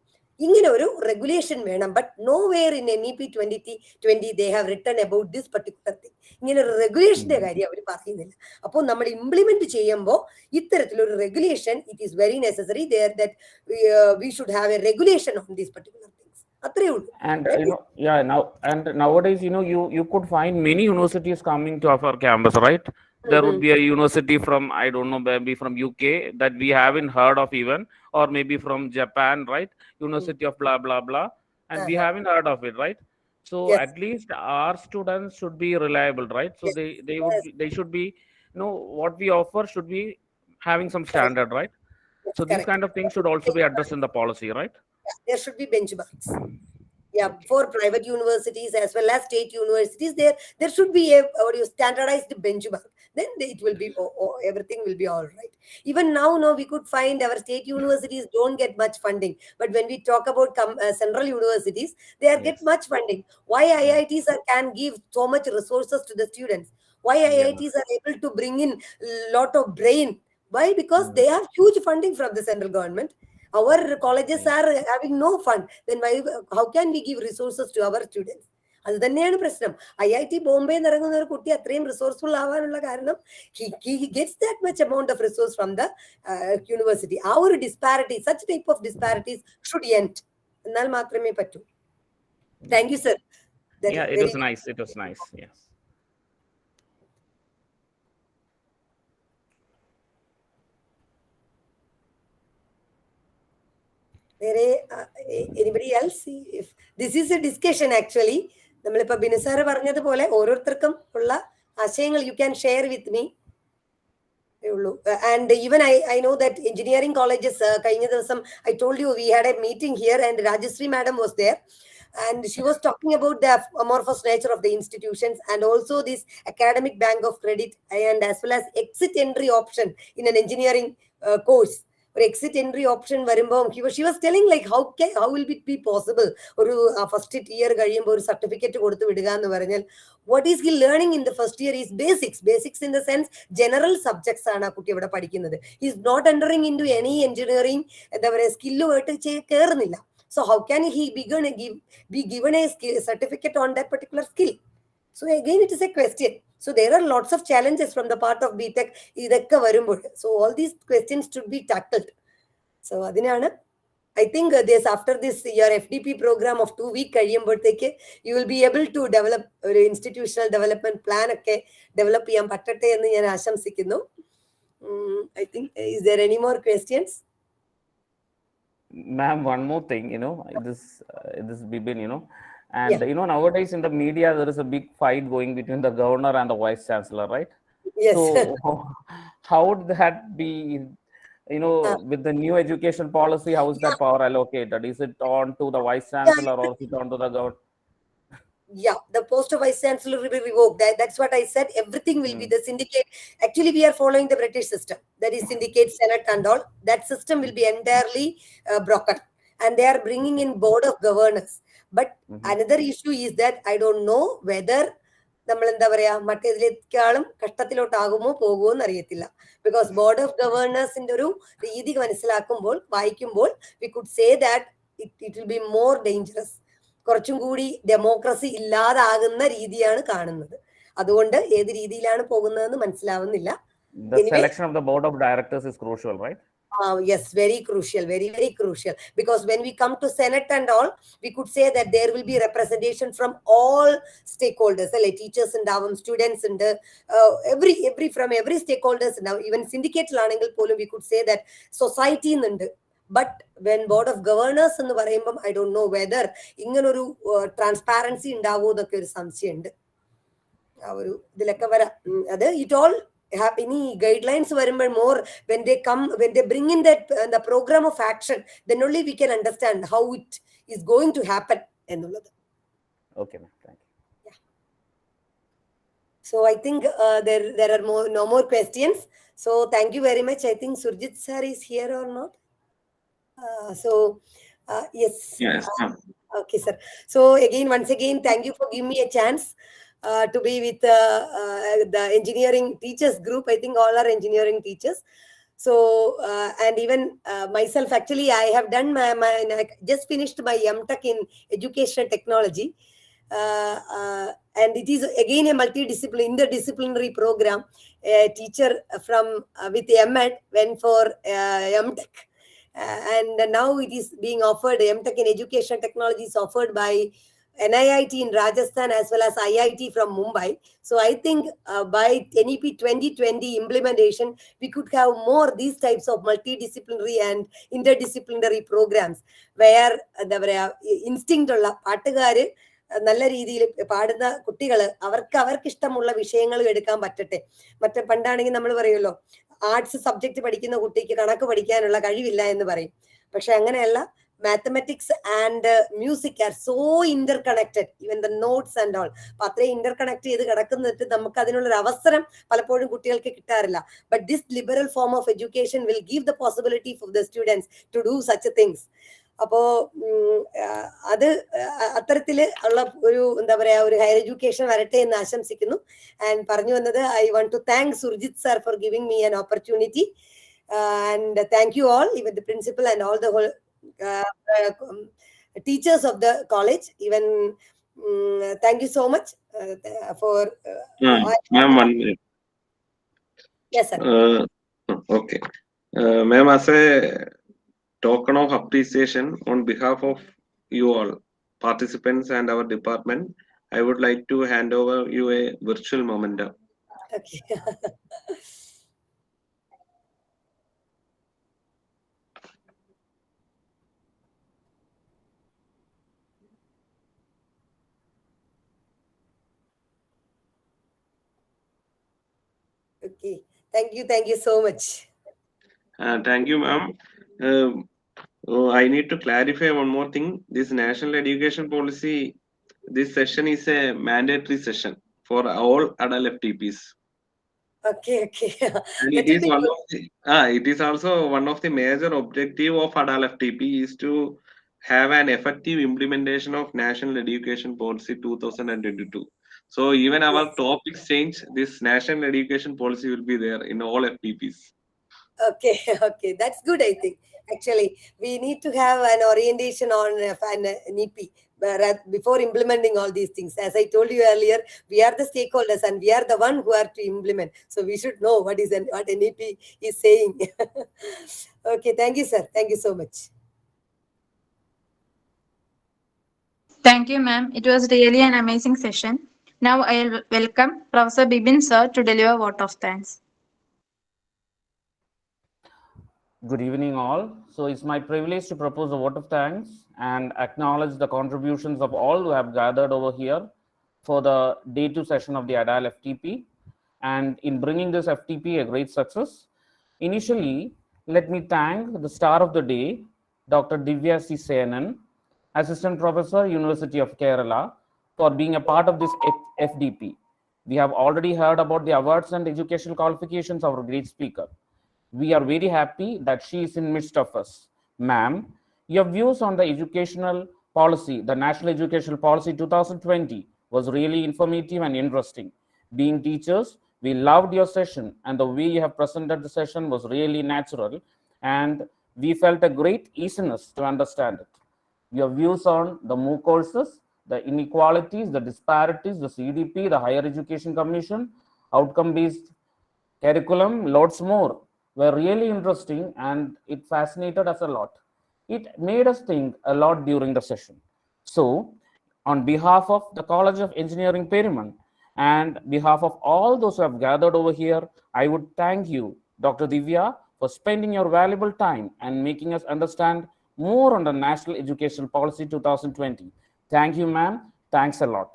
ഇങ്ങനെ ഒരു റെഗുലേഷൻ വേണം. But nowhere in NEP 2020 they have written about this particular thing. ഇങ്ങനെ ഒരു റെഗുലേഷന്റെ കാര്യം അവർ പറയുന്നില്ല. അപ്പോൾ നമ്മൾ ഇംപ്ലിമെന്റ് ചെയ്യുമ്പോൾ ഇത്തരത്തിലൊരു regulation it is very necessary that we should have a regulation on these particular things. അത്രേ ഉള്ളൂ. And yeah, nowadays, you could find many universities coming to our campus, right? There would be a university from, I don't know, maybe from UK that we haven't heard of even, or maybe from Japan, right? University of blah blah blah, and we haven't heard of it, right? So Yes. at least our students should be reliable, right? So Yes. Yes. they should be, what we offer should be having some Correct. standard, right? Yes, So these correct. kind of things should also be addressed in the policy, right? There should be benchmarks. Yeah, for private universities as well as state universities, there should be a standardized benchmark. Then it will be everything will be all right. Even now, no, we could find our state universities don't get much funding, but when we talk about central universities, they are get Yes. much funding. Why IITs can give so much resources to the students? Why Yeah. IITs are able to bring in lot of brain? Why? Because they have huge funding from the central government. Our colleges are having no fund. Then why? How can we give resources to our students? അത് തന്നെയാണ് പ്രശ്നം. IIT Bombay ഇറങ്ങുന്ന ഒരു കുട്ടി അത്രയും resourceful ആവാനുള്ള കാരണം he gets that much amount of resource from the university. ആ ഒരു disparity, such type of disparities should end. എന്നാൽ മാത്രമേ പറ്റൂ. Thank you, sir. Yeah, it was nice. It was nice. Yes. Anybody else? If this is a discussion actually, നമ്മളിപ്പോ ബിനുസാറ് പറഞ്ഞതുപോലെ ഓരോരുത്തർക്കും ഉള്ള ആശയങ്ങൾ you can share with me. And even I know that engineering colleges, കഴിഞ്ഞ ദിവസം I told you we had a meeting here and Rajashree madam was there. And she was talking about the amorphous nature of the institutions and also this academic bank of credit and as well as exit entry option in an engineering course. Or exit entry option വരുമ്പോൾ she was telling like how will it be possible ഒരു first year കഴിയുമ്പോൾ ഒരു certificate കൊടുത്ത് വിടുക എന്ന് പറഞ്ഞാൽ what is he learning in the first year is basics in the sense general subjects ആണ് ആ കുട്ടി അവിടെ പഠിക്കുന്നത്. He is not entering into any engineering എന്താ പറയുക സ്കില്ലുമായിട്ട് കയറുന്നില്ല. So how can he be given a certificate on that particular skill? So again, it is a question. So there are lots of challenges from the part of BTech. So all these questions should be tackled. So adinana, I think after this your FDP program of 2 week you will be able to develop an institutional development plan develop ചെയ്യാൻ പറ്റട്ടെ എന്ന് ഞാൻ ആശംസിക്കുന്നു. I think is there any more questions? Ma'am, one more thing, this Bibin, and nowadays in the media there is a big fight going between the governor and the vice chancellor, right? Yes. So how would that be, with the new education policy, how is that power allocated? Is it on to the vice chancellor or is it on to the governor? Yeah, the post of vice chancellor will be revoked. That's what I said. Everything will be the syndicate. Actually, we are following the British system. That is syndicate, senate and all. That system will be entirely broken. And they are bringing in board of governors. But another issue is that I don't know whether നമ്മൾ എന്താ പറയാ മറ്റേതിലേക്കാളും കഷ്ടത്തിലോട്ടാകുമോ പോകുമോ എന്ന് അറിയത്തില്ല. Because board of ഗവർണേഴ്സിന്റെ ഒരു രീതി മനസ്സിലാക്കുമ്പോൾ വായിക്കുമ്പോൾ we could say that it will be more dangerous. കുറച്ചും കൂടി ഡെമോക്രസി ഇല്ലാതാകുന്ന രീതിയാണ് കാണുന്നത്. അതുകൊണ്ട് ഏത് രീതിയിലാണ് പോകുന്നതെന്ന് മനസ്സിലാവുന്നില്ല. The selection of the board of directors is crucial, right? Yes, very crucial, very, very crucial. Because when we come to Senate and all, we could say that there will be representation from all stakeholders, like teachers and our students and from every stakeholders. Now, even syndicate learning, we could say that society and but when board of governors എന്ന് പറയുമ്പം I don't know whether ഇങ്ങനൊരു transparency ഉണ്ടാവോ എന്നൊക്കെ ഒരു സംശയമുണ്ട്. ആ ഒരു ഇതിലൊക്കെ വരാം. അത് ഇറ്റ് ഓൾ ഇനി ഗൈഡ് ലൈൻസ് വരുമ്പോൾ more when they bring in that the program of action, then only we can understand how it is going to happen എന്നുള്ളത്. Okay, ma'am. Thank you. Yeah. So I think there are no more questions. So thank you very much. I think Surjit sir is here or not? Yes. Yes. Okay, sir. So once again, thank you for giving me a chance to be with the engineering teachers group. I think all are engineering teachers. So, and even myself, actually, I have done I just finished my MTech in educational technology. And it is again a interdisciplinary program. A teacher from with MEd went for MTech. And now it is being offered, MTech in education technology is offered by NIIT in Rajasthan as well as IIT from Mumbai. So I think by NEP 2020 implementation, we could have more these types of multidisciplinary and interdisciplinary programs where the instinct ഉള്ള പാട്ടുകാര് നല്ല രീതിയിൽ പാടുന്ന കുട്ടികൾ അവർക്ക് ഇഷ്ടമുള്ള വിഷയങ്ങൾ എടുക്കാൻ പറ്റട്ടെ. മറ്റേ പണ്ടാണെങ്കിൽ നമ്മൾ പറയുമല്ലോ ആർട്സ് സബ്ജക്ട് പഠിക്കുന്ന കുട്ടിക്ക് കണക്ക് പഠിക്കാനുള്ള കഴിവില്ല എന്ന് പറയും. പക്ഷെ അങ്ങനെയല്ല, mathematics and music are so interconnected, even the notes and all. അപ്പൊ അത്രയും ഇന്റർ കണക്ട് ചെയ്ത് കിടക്കുന്നിട്ട് നമുക്ക് അതിനുള്ളൊരു അവസരം പലപ്പോഴും കുട്ടികൾക്ക് കിട്ടാറില്ല. But this liberal form of education will give the possibility for the students to do such things. അപ്പോ അത് അത്തരത്തില് ഉള്ള ഒരു എന്താ പറയാ ഒരു ഹയർ എഡ്യൂക്കേഷൻ വരട്ടെ എന്ന് ആശംസിക്കുന്നു. ആൻഡ് പറഞ്ഞു വന്നത്, I want to thank Surjit sir for giving me an opportunity. And thank you all, even the principal and all the whole teachers of the college. Even thank you so much for. Ma'am, 1 minute. Yes, sir. Okay. Ma'am, as a token of appreciation on behalf of you all, participants and our department, I would like to hand over you a virtual memento. Okay. Okay. Thank you so much. Thank you, ma'am. I need to clarify one more thing. This national education policy, this session is a mandatory session for all adult FTPs. Okay, okay. And That it will is be one good. of the, it is also one of the major objective of Adal FTP is to have an effective implementation of National Education Policy 2022. So even our Yes. topics change, this National Education Policy will be there in all FTPs. Okay, okay, that's good. I think actually we need to have an orientation on an EP before implementing all these things. As I told you earlier, we are the stakeholders and we are the one who are to implement. So we should know what an EP is saying. Okay, thank you, sir. Thank you so much. Thank you, ma'am. It was really an amazing session. Now I'll welcome Professor Bibin sir to deliver vote of thanks. Good evening, all. So it's my privilege to propose a vote of thanks and acknowledge the contributions of all who have gathered over here for the day 2 session of the Adal FTP and in bringing this FTP a great success. Initially, let me thank the star of the day, Dr. Divya C. Senan, Assistant Professor, University of Kerala, for being a part of this FDP. We have already heard about the awards and educational qualifications of our great speaker. We are very happy that she is in midst of us. Ma'am, your views on the educational policy, the National Educational Policy 2020, was really informative and interesting. Being teachers, we loved your session, and the way you have presented the session was really natural, and we felt a great easiness to understand it. Your views on the MOOC courses, the inequalities, the disparities, the CDP, the Higher Education Commission, outcome-based curriculum, lots more, were really interesting and it fascinated us a lot. It made us think a lot during the session. So, on behalf of the College of Engineering Periman and behalf of all those who have gathered over here, I would thank you, Dr. Divya, for spending your valuable time and making us understand more on the National Education Policy 2020. Thank you, ma'am. Thanks a lot.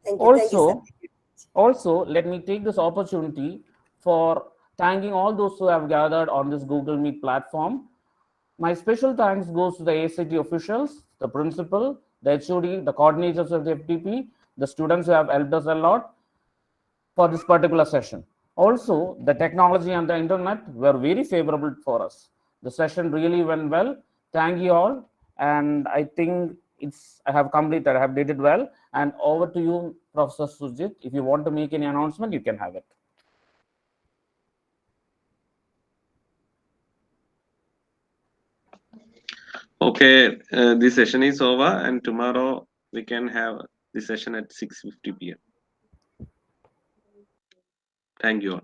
Thank you, sir. Also, let me take this opportunity for thanking all those who have gathered on this Google Meet platform. My special thanks goes to the ACT officials, the principal, the HOD, the coordinators of the FTP, the students who have helped us a lot for this particular session. Also, the technology and the internet were very favorable for us. The session really went well. Thank you all. And I think I have completed, I have did it well. And over to you, Professor Sujit. If you want to make any announcement, you can have it. Okay, this session is over, and tomorrow we can have the session at 6:50 p.m. Thank you all.